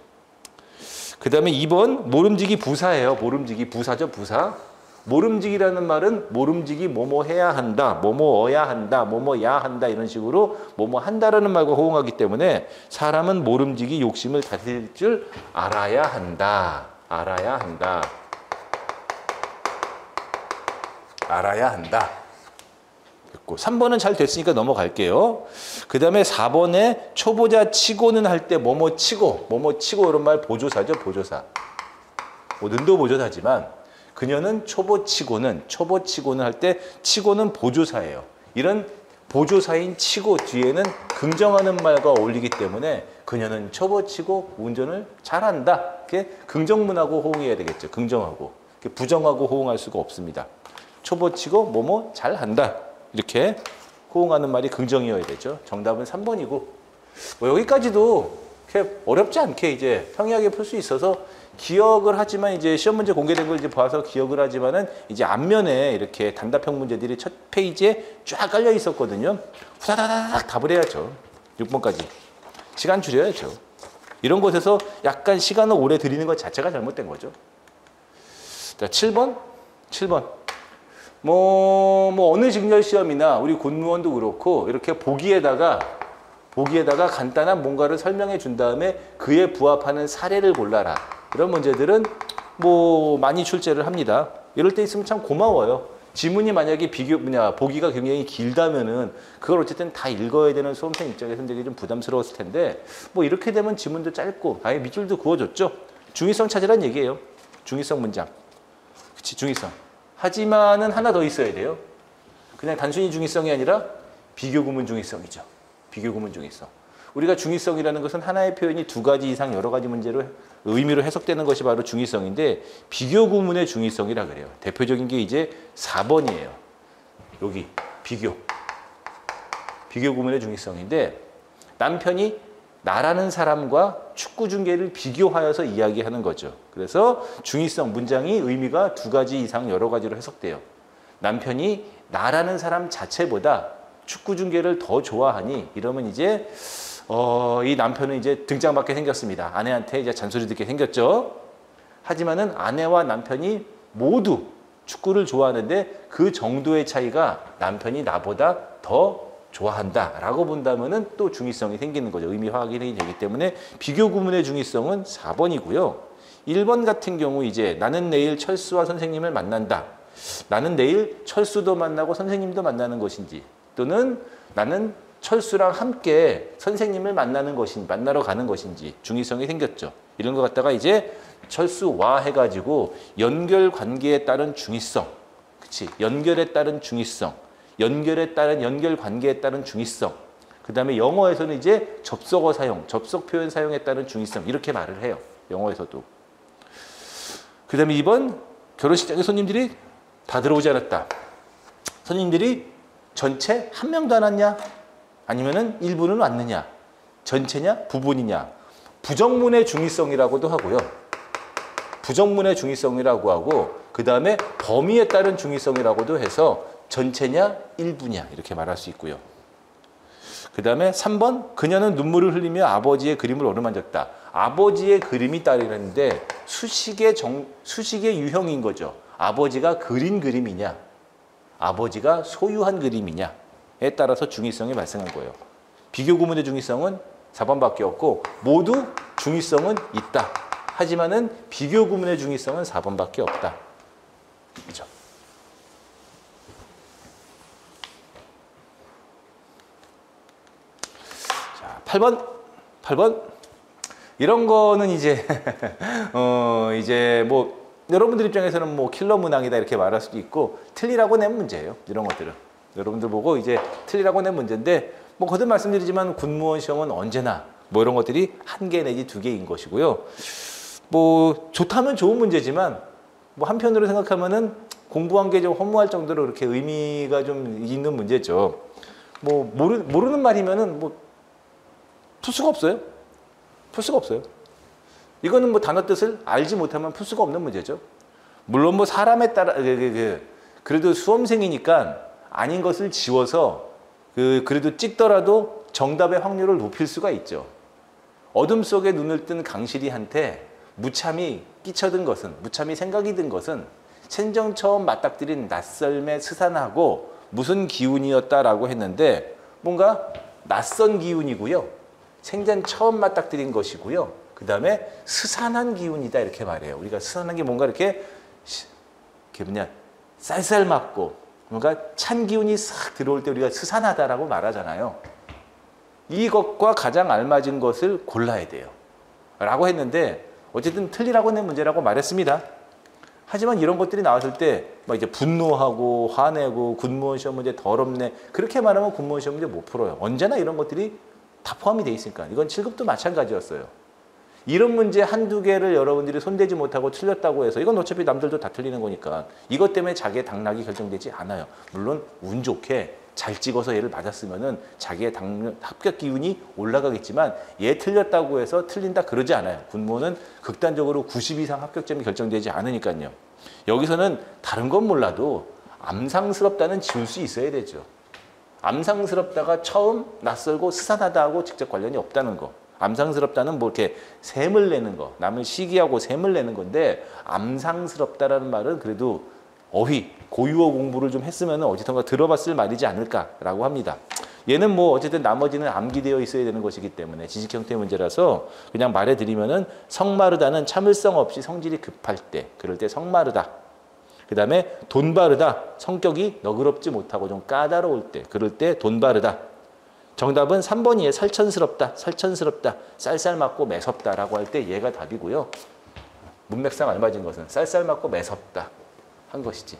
그 다음에 2번 모름지기 부사예요. 모름지기 부사죠. 부사. 모름지기라는 말은 모름지기 뭐뭐 해야 한다, 뭐뭐어야 한다, 뭐뭐야 한다 이런 식으로 뭐뭐 한다라는 말과 호응하기 때문에 사람은 모름지기 욕심을 다스릴 줄 알아야 한다. 알아야 한다. 알아야 한다. 됐고 3번은 잘 됐으니까 넘어갈게요. 그 다음에 4번에 초보자 치고는 할 때 뭐뭐 치고 이런 말 보조사죠. 보조사. 뭐 는도 보조사지만 그녀는 초보치고는 할 때 치고는 보조사예요. 이런 보조사인 치고 뒤에는 긍정하는 말과 어울리기 때문에 그녀는 초보치고 운전을 잘한다. 이렇게 긍정문하고 호응해야 되겠죠. 긍정하고. 부정하고 호응할 수가 없습니다. 초보치고 뭐뭐 잘한다. 이렇게 호응하는 말이 긍정이어야 되죠. 정답은 3번이고 뭐 여기까지도 이렇게 어렵지 않게 이제 평이하게 풀 수 있어서 기억을 하지만 이제 시험 문제 공개된 걸 이제 봐서 기억을 하지만은 이제 앞면에 이렇게 단답형 문제들이 첫 페이지에 쫙 깔려 있었거든요. 후다다닥 답을 해야죠. 6번까지. 시간 줄여야죠. 이런 곳에서 약간 시간을 오래 들이는 것 자체가 잘못된 거죠. 자, 7번. 뭐 어느 직렬 시험이나 우리 공무원도 그렇고 이렇게 보기에다가 간단한 뭔가를 설명해 준 다음에 그에 부합하는 사례를 골라라. 이런 문제들은 뭐 많이 출제를 합니다. 이럴 때 있으면 참 고마워요. 지문이 만약에 보기가 굉장히 길다면은 그걸 어쨌든 다 읽어야 되는 수험생 입장에서는 되게 좀 부담스러웠을 텐데 뭐 이렇게 되면 지문도 짧고 아예 밑줄도 그어줬죠. 중의성 찾으란 얘기예요. 중의성 문장. 그치, 중의성. 하지만은 하나 더 있어야 돼요. 그냥 단순히 중의성이 아니라 비교구문 중의성이죠. 비교구문 중의성. 우리가 중의성이라는 것은 하나의 표현이 두 가지 이상 여러 가지 문제로 의미로 해석되는 것이 바로 중의성인데 비교구문의 중의성이라 그래요. 대표적인 게 이제 4번이에요. 여기 비교구문의 중의성인데 남편이 나라는 사람과 축구 중계를 비교하여서 이야기하는 거죠. 그래서 중의성 문장이 의미가 두 가지 이상 여러 가지로 해석돼요. 남편이 나라는 사람 자체보다 축구 중계를 더 좋아하니 이러면 이제 이 남편은 이제 등짝맞게 생겼습니다. 아내한테 이제 잔소리 듣게 생겼죠. 하지만은 아내와 남편이 모두 축구를 좋아하는데 그 정도의 차이가 남편이 나보다 더 좋아한다라고 본다면은 또 중의성이 생기는 거죠. 의미 확인이 되기 때문에 비교 구문의 중의성은 4번이고요. 1번 같은 경우 이제 나는 내일 철수와 선생님을 만난다. 나는 내일 철수도 만나고 선생님도 만나는 것인지 또는 나는 철수랑 함께 선생님을 만나러 가는 것인지 중의성이 생겼죠. 이런 것 갖다가 이제 철수와 해가지고 연결 관계에 따른 중의성, 그치? 연결에 따른 중의성, 연결에 따른 연결 관계에 따른 중의성. 그 다음에 영어에서는 이제 접속어 사용, 접속 표현 사용에 따른 중의성 이렇게 말을 해요. 영어에서도. 그 다음에 2번 결혼식장에 손님들이 다 들어오지 않았다. 손님들이 전체 한 명도 안 왔냐? 아니면은 일부는 왔느냐? 전체냐? 부분이냐? 부정문의 중의성이라고도 하고요. 부정문의 중의성이라고 하고 그 다음에 범위에 따른 중의성이라고도 해서 전체냐? 일부냐? 이렇게 말할 수 있고요. 그 다음에 3번 그녀는 눈물을 흘리며 아버지의 그림을 어루만졌다. 아버지의 그림이 따르는데 수식의 유형인 거죠. 아버지가 그린 그림이냐? 아버지가 소유한 그림이냐에 따라서 중의성이 발생한 거예요. 비교 구문의 중의성은 4번밖에 없고 모두 중의성은 있다. 하지만은 비교 구문의 중의성은 4번밖에 없다. 그렇죠? 자, 8번. 이런 거는 이제 이제 뭐 여러분들 입장에서는 뭐 킬러 문항이다 이렇게 말할 수도 있고 틀리라고 낸 문제예요. 이런 것들은 여러분들 보고 이제 틀리라고 낸 문제인데 뭐 거듭 말씀드리지만 군무원 시험은 언제나 뭐 이런 것들이 1개 내지 2개인 것이고요. 뭐 좋다면 좋은 문제지만 뭐 한편으로 생각하면은 공부한 게 좀 허무할 정도로 그렇게 의미가 좀 있는 문제죠. 뭐 모르는 말이면은 뭐 풀 수가 없어요. 풀 수가 없어요. 이거는 뭐 단어 뜻을 알지 못하면 풀 수가 없는 문제죠. 물론 뭐 사람에 따라 그래도 수험생이니까 아닌 것을 지워서 그래도 찍더라도 정답의 확률을 높일 수가 있죠. 어둠 속에 눈을 뜬 강실이한테 무참히 끼쳐든 것은 무참히 생각이 든 것은 생전 처음 맞닥뜨린 낯설매 스산하고 무슨 기운이었다라고 했는데 뭔가 낯선 기운이고요. 생전 처음 맞닥뜨린 것이고요. 그 다음에 스산한 기운이다 이렇게 말해요. 우리가 스산한 게 뭔가 이렇게 쌀쌀 맞고 뭔가 찬 기운이 싹 들어올 때 우리가 스산하다라고 말하잖아요. 이것과 가장 알맞은 것을 골라야 돼요. 라고 했는데 어쨌든 틀리라고 낸 문제라고 말했습니다. 하지만 이런 것들이 나왔을 때 막 이제 분노하고 화내고 군무원 시험 문제 더럽네 그렇게 말하면 군무원 시험 문제 못 풀어요. 언제나 이런 것들이 다 포함이 돼 있으니까. 이건 7급도 마찬가지였어요. 이런 문제 한두 개를 여러분들이 손대지 못하고 틀렸다고 해서 이건 어차피 남들도 다 틀리는 거니까 이것 때문에 자기의 당락이 결정되지 않아요. 물론 운 좋게 잘 찍어서 얘를 맞았으면은 자기의 합격 기운이 올라가겠지만 얘 틀렸다고 해서 틀린다 그러지 않아요. 군무원은 극단적으로 90 이상 합격점이 결정되지 않으니까요. 여기서는 다른 건 몰라도 암상스럽다는 지울 수 있어야 되죠. 암상스럽다가 처음 낯설고 스산하다 하고 직접 관련이 없다는 거. 암상스럽다는 뭐 이렇게 셈을 내는 거, 남을 시기하고 셈을 내는 건데 암상스럽다라는 말은 그래도 어휘, 고유어 공부를 좀 했으면 어디선가 들어봤을 말이지 않을까라고 합니다. 얘는 뭐 어쨌든 나머지는 암기되어 있어야 되는 것이기 때문에 지식 형태 문제라서 그냥 말해드리면은 성마르다는 참을성 없이 성질이 급할 때, 그럴 때 성마르다. 그 다음에 돈바르다, 성격이 너그럽지 못하고 좀 까다로울 때, 그럴 때 돈바르다. 정답은 3번이에요. 살천스럽다, 살천스럽다, 쌀쌀맞고 매섭다라고 할 때 얘가 답이고요. 문맥상 알맞은 것은 쌀쌀맞고 매섭다 한 것이지.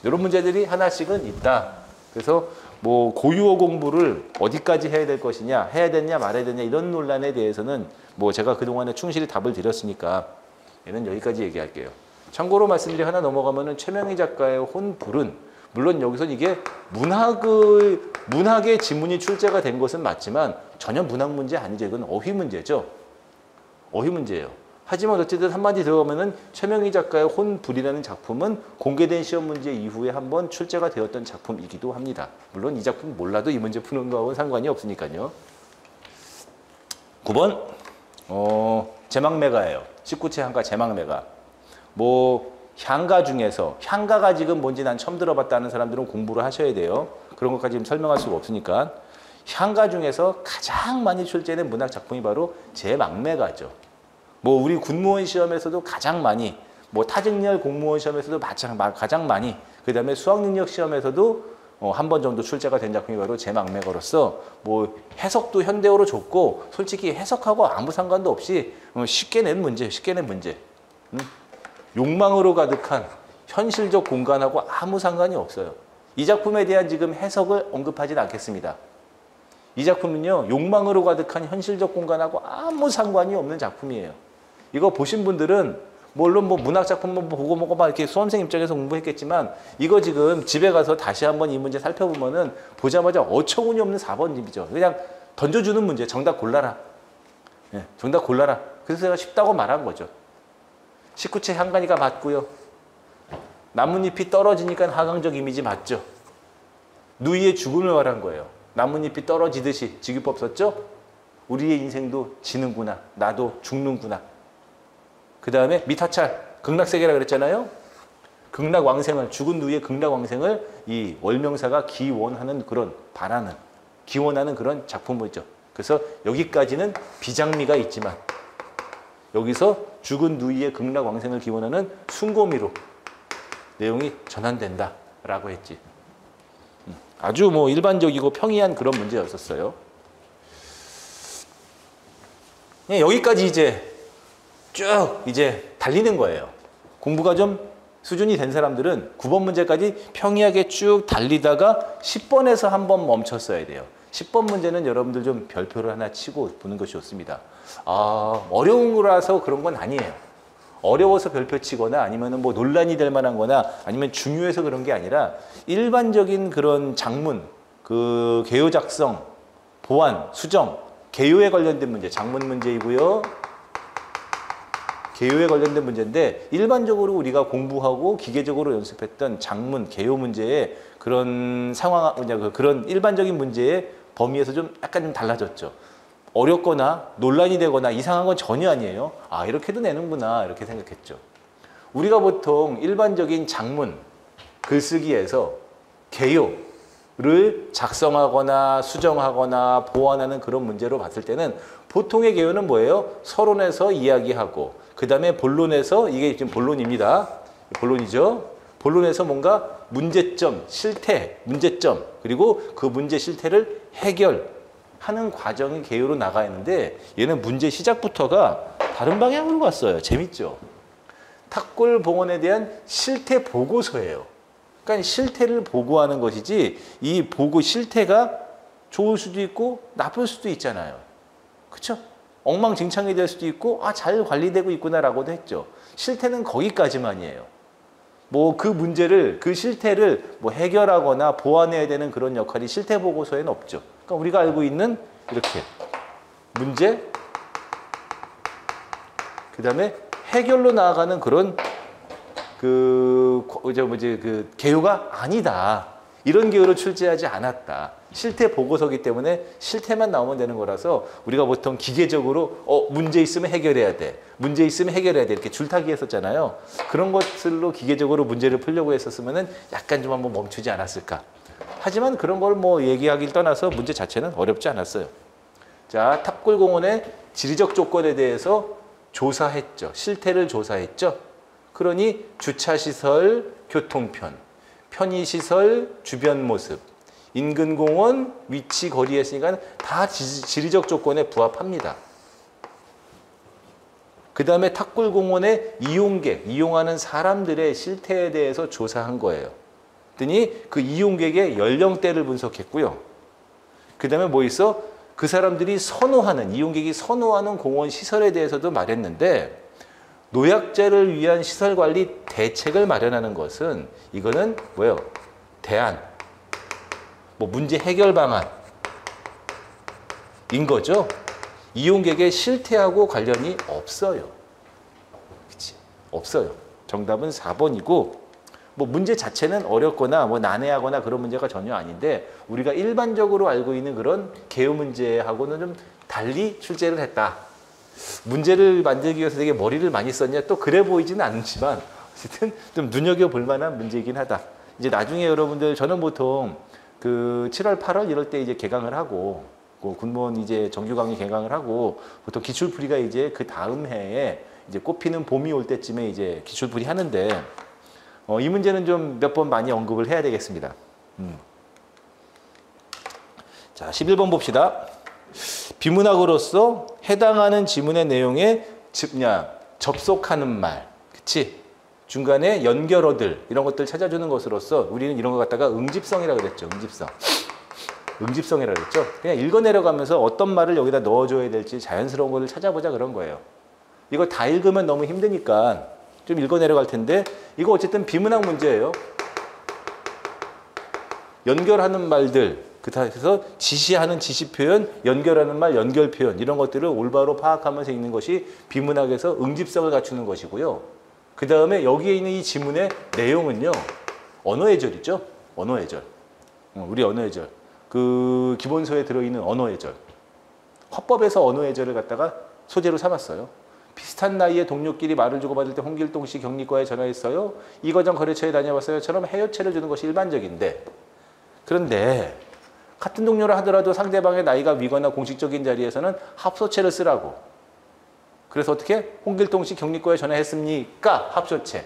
이런 문제들이 하나씩은 있다. 그래서 뭐 고유어 공부를 어디까지 해야 될 것이냐, 해야 되냐 말아야 되냐 이런 논란에 대해서는 뭐 제가 그동안에 충실히 답을 드렸으니까 얘는 여기까지 얘기할게요. 참고로 말씀드리 하나 넘어가면은 최명희 작가의 혼불은 물론 여기서 이게 문학의 지문이 출제가 된 것은 맞지만 전혀 문학 문제 아니죠. 이건 어휘 문제죠. 어휘 문제예요. 하지만 어쨌든 한마디 들어가면은 최명희 작가의 혼불이라는 작품은 공개된 시험 문제 이후에 한번 출제가 되었던 작품이기도 합니다. 물론 이 작품 몰라도 이 문제 푸는 거하고는 상관이 없으니까요. 9번 제망매가예요. 19채 한가 제망매가. 뭐 향가 중에서 향가가 지금 뭔지 난 처음 들어봤다는 사람들은 공부를 하셔야 돼요. 그런 것까지 지금 설명할 수가 없으니까. 향가 중에서 가장 많이 출제된 문학 작품이 바로 제망매가죠. 뭐 우리 군무원 시험에서도 가장 많이, 뭐 타직렬 공무원 시험에서도 가장 많이, 그 다음에 수학능력 시험에서도 한 번 정도 출제가 된 작품이 바로 제망매가로서 뭐 해석도 현대어로 줬고 솔직히 해석하고 아무 상관도 없이 쉽게 낸 문제, 쉽게 낸 문제. 욕망으로 가득한 현실적 공간하고 아무 상관이 없어요. 이 작품에 대한 지금 해석을 언급하진 않겠습니다. 이 작품은요, 욕망으로 가득한 현실적 공간하고 아무 상관이 없는 작품이에요. 이거 보신 분들은 물론 뭐 문학 작품 보고 막 이렇게 수험생 입장에서 공부했겠지만 이거 지금 집에 가서 다시 한번 이 문제 살펴보면은 보자마자 어처구니 없는 4번집이죠. 그냥 던져주는 문제, 정답 골라라. 네, 정답 골라라. 그래서 제가 쉽다고 말한 거죠. 19채 향간이가 맞고요. 나뭇잎이 떨어지니까 하강적 이미지 맞죠. 누이의 죽음을 말한 거예요. 나뭇잎이 떨어지듯이 직유법 썼죠. 우리의 인생도 지는구나. 나도 죽는구나. 그 다음에 미타찰, 극락세계라 그랬잖아요. 극락왕생을, 죽은 누이의 극락왕생을 이 월명사가 기원하는 그런, 바라는, 기원하는 그런 작품이죠. 그래서 여기까지는 비장미가 있지만 여기서 죽은 누이의 극락왕생을 기원하는 숭고미로 내용이 전환된다라고 했지. 아주 뭐 일반적이고 평이한 그런 문제였었어요. 여기까지 이제 쭉 이제 달리는 거예요. 공부가 좀 수준이 된 사람들은 9번 문제까지 평이하게 쭉 달리다가 10번에서 한번 멈췄어야 돼요. 10번 문제는 여러분들 좀 별표를 하나 치고 보는 것이 좋습니다. 어려운 거라서 그런 건 아니에요. 어려워서 별표 치거나 아니면 뭐 논란이 될 만한 거나 아니면 중요해서 그런 게 아니라 일반적인 그런 작문, 그 개요 작성, 보완, 수정, 개요에 관련된 문제, 작문 문제이고요. 개요에 관련된 문제인데 일반적으로 우리가 공부하고 기계적으로 연습했던 작문, 개요 문제의 그런 상황, 그런 일반적인 문제의 범위에서 좀 약간 좀 달라졌죠. 어렵거나 논란이 되거나 이상한 건 전혀 아니에요. 아, 이렇게도 내는구나 이렇게 생각했죠. 우리가 보통 일반적인 작문, 글쓰기에서 개요를 작성하거나 수정하거나 보완하는 그런 문제로 봤을 때는 보통의 개요는 뭐예요? 서론에서 이야기하고 그 다음에 본론에서, 이게 지금 본론입니다. 본론이죠. 본론에서 뭔가 문제점, 실태, 문제점, 그리고 그 문제 실태를 해결하는 과정이 개요로 나가 있는데 얘는 문제 시작부터가 다른 방향으로 갔어요. 재밌죠? 탁골봉원에 대한 실태 보고서예요. 그러니까 실태를 보고하는 것이지 이 보고 실태가 좋을 수도 있고 나쁠 수도 있잖아요. 그렇죠? 엉망진창이 될 수도 있고 잘 관리되고 있구나라고도 했죠. 실태는 거기까지만이에요. 뭐 그 문제를, 그 실태를 뭐 해결하거나 보완해야 되는 그런 역할이 실태 보고서에는 없죠. 그러니까 우리가 알고 있는 이렇게 문제, 그다음에 해결로 나아가는 그런 그 개요가 아니다. 이런 개요로 출제하지 않았다. 실태 보고서기 때문에 실태만 나오면 되는 거라서 우리가 보통 기계적으로 문제 있으면 해결해야 돼. 문제 있으면 해결해야 돼. 이렇게 줄타기 했었잖아요. 그런 것들로 기계적으로 문제를 풀려고 했었으면은 약간 좀 한번 멈추지 않았을까. 하지만 그런 걸 뭐 얘기하기를 떠나서 문제 자체는 어렵지 않았어요. 자, 탑골공원의 지리적 조건에 대해서 조사했죠. 실태를 조사했죠. 그러니 주차시설, 교통편, 편의시설, 주변 모습, 인근 공원, 위치, 거리에 있으니까 다 지리적 조건에 부합합니다. 그 다음에 탑골공원의 이용객, 이용하는 사람들의 실태에 대해서 조사한 거예요. 그랬더니 그 이용객의 연령대를 분석했고요. 그 다음에 뭐 있어? 그 사람들이 선호하는, 이용객이 선호하는 공원 시설에 대해서도 말했는데 노약자를 위한 시설관리 대책을 마련하는 것은 이거는 뭐예요? 대안, 뭐 문제 해결 방안인 거죠. 이용객의 실태하고 관련이 없어요. 그치? 없어요. 정답은 4번이고 뭐 문제 자체는 어렵거나 뭐 난해하거나 그런 문제가 전혀 아닌데 우리가 일반적으로 알고 있는 그런 개요 문제하고는 좀 달리 출제를 했다. 문제를 만들기 위해서 되게 머리를 많이 썼냐? 또 그래 보이지는 않지만 어쨌든 좀 눈여겨볼 만한 문제이긴 하다. 이제 나중에 여러분들 저는 보통 그 7월, 8월 이럴 때 이제 개강을 하고 군무원 이제 정규 강의 개강을 하고 보통 기출풀이가 이제 그 다음 해에 이제 꽃피는 봄이 올 때쯤에 이제 기출풀이 하는데 이 문제는 좀 몇 번 많이 언급을 해야 되겠습니다. 자, 11번 봅시다. 비문학으로서 해당하는 지문의 내용에 접속하는 말, 그치? 중간에 연결어들 이런 것들 찾아주는 것으로서 우리는 이런 거 갖다가 응집성이라고 그랬죠. 응집성이라고 그랬죠. 그냥 읽어내려가면서 어떤 말을 여기다 넣어줘야 될지 자연스러운 것을 찾아보자 그런 거예요. 이거 다 읽으면 너무 힘드니까 좀 읽어내려갈 텐데 이거 어쨌든 비문학 문제예요. 연결하는 말들, 그래서 지시하는 지시 표현, 연결하는 말, 연결 표현 이런 것들을 올바로 파악하면서 읽는 것이 비문학에서 응집성을 갖추는 것이고요. 그 다음에 여기에 있는 이 지문의 내용은요. 언어예절이죠. 언어예절. 우리 언어예절. 그 기본서에 들어있는 언어예절. 화법에서 언어예절을 갖다가 소재로 삼았어요. 비슷한 나이의 동료끼리 말을 주고받을 때 홍길동 씨 격리과에 전화했어요. 이 과정 거래처에 다녀봤어요.처럼 해요체를 주는 것이 일반적인데 그런데 같은 동료를 하더라도 상대방의 나이가 위거나 공식적인 자리에서는 합소체를 쓰라고. 그래서 어떻게? 홍길동 씨 격리과에 전화했습니까? 합소체.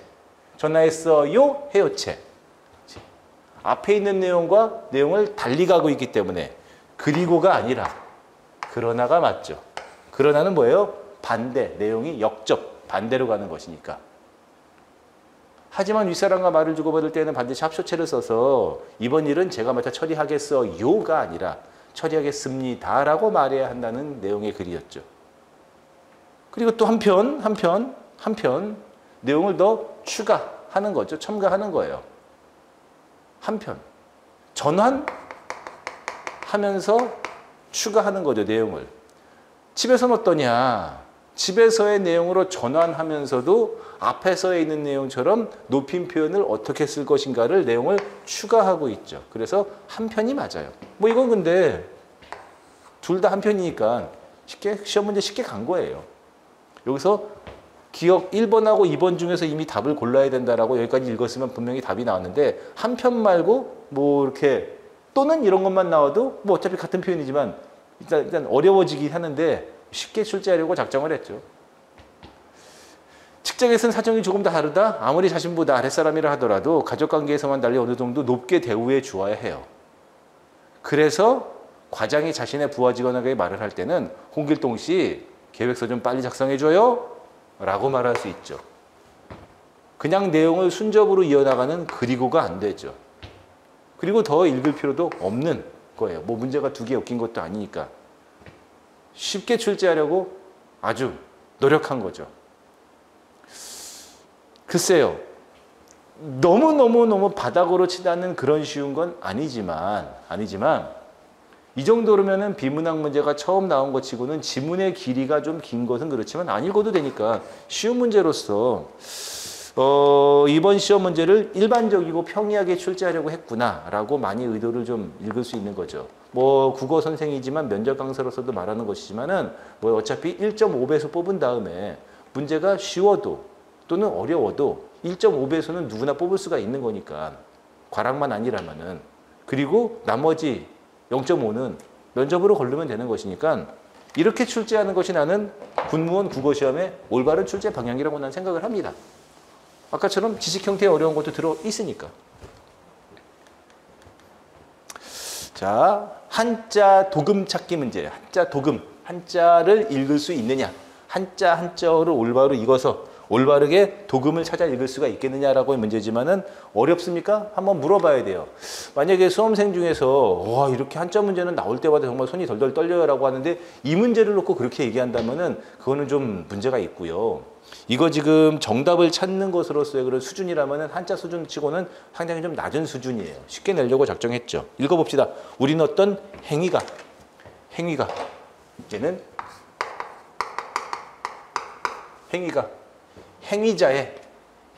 전화했어요? 해요체. 앞에 있는 내용과 내용을 달리 가고 있기 때문에 그리고가 아니라 그러나가 맞죠. 그러나는 뭐예요? 반대, 내용이 역접, 반대로 가는 것이니까. 하지만 윗사람과 말을 주고받을 때는 반드시 합소체를 써서 이번 일은 제가 맡아 처리하겠어요가 아니라 처리하겠습니다라고 말해야 한다는 내용의 글이었죠. 그리고 또 한편 내용을 더 추가하는 거죠. 첨가하는 거예요. 한편 전환하면서 추가하는 거죠. 내용을. 집에서는 어떠냐. 집에서의 내용으로 전환하면서도 앞에서에 있는 내용처럼 높임 표현을 어떻게 쓸 것인가를 내용을 추가하고 있죠. 그래서 한 편이 맞아요. 뭐 이건 근데 둘 다 한 편이니까 시험 문제 쉽게 간 거예요. 여기서 기억 1번하고 2번 중에서 이미 답을 골라야 된다라고 여기까지 읽었으면 분명히 답이 나왔는데 한 편 말고 뭐 이렇게 또는 이런 것만 나와도 뭐 어차피 같은 표현이지만 일단 어려워지긴 하는데 쉽게 출제하려고 작정을 했죠. 직장에서는 사정이 조금 더 다르다. 아무리 자신보다 아랫사람이라 하더라도 가족관계에서만 달리 어느 정도 높게 대우해 주어야 해요. 그래서 과장이 자신의 부하 직원에게 말을 할 때는 홍길동 씨 계획서 좀 빨리 작성해줘요 라고 말할 수 있죠. 그냥 내용을 순접으로 이어나가는 그리고가 안 되죠. 그리고 더 읽을 필요도 없는 거예요. 뭐 문제가 두 개 엮인 것도 아니니까. 쉽게 출제하려고 아주 노력한 거죠. 글쎄요. 너무 바닥으로 치닫는 그런 쉬운 건 아니지만 이 정도로면은 비문학 문제가 처음 나온 것 치고는 지문의 길이가 좀 긴 것은 그렇지만 안 읽어도 되니까 쉬운 문제로서 이번 시험 문제를 일반적이고 평이하게 출제하려고 했구나라고 많이 의도를 좀 읽을 수 있는 거죠. 뭐 국어 선생이지만 면접 강사로서도 말하는 것이지만은 뭐 어차피 1.5배수 뽑은 다음에 문제가 쉬워도 또는 어려워도 1.5배수는 누구나 뽑을 수가 있는 거니까 과락만 아니라면은 그리고 나머지 0.5는 면접으로 걸르면 되는 것이니까 이렇게 출제하는 것이 나는 군무원 국어시험의 올바른 출제 방향이라고 난 생각을 합니다. 아까처럼 지식 형태의 어려운 것도 들어 있으니까. 자, 한자 도금 찾기 문제예요. 한자 도금. 한자를 읽을 수 있느냐. 한자 한자어를 올바로 읽어서 올바르게 도금을 찾아 읽을 수가 있겠느냐라고의 문제지만은 어렵습니까? 한번 물어봐야 돼요. 만약에 수험생 중에서 와 이렇게 한자 문제는 나올 때마다 정말 손이 덜덜 떨려요라고 하는데 이 문제를 놓고 그렇게 얘기한다면은 그거는 좀 문제가 있고요. 이거 지금 정답을 찾는 것으로서의 그런 수준이라면은 한자 수준 치고는 상당히 좀 낮은 수준이에요. 쉽게 내려고 작정했죠. 읽어봅시다. 우리는 어떤 행위가 이제는 행위자의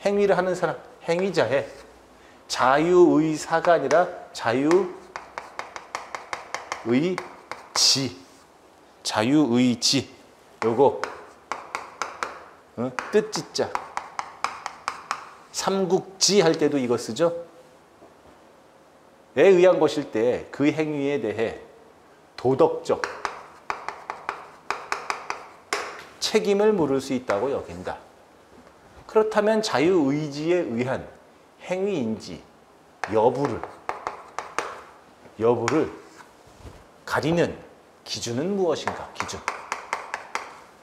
행위를 하는 사람, 행위자의 자유의사가 아니라 자유의지. 요거 뜻짓자. 삼국지 할 때도 이거 쓰죠. 에 의한 것일 때 그 행위에 대해 도덕적 책임을 물을 수 있다고 여긴다. 그렇다면 자유의지에 의한 행위인지 여부를 가리는 기준은 무엇인가? 기준.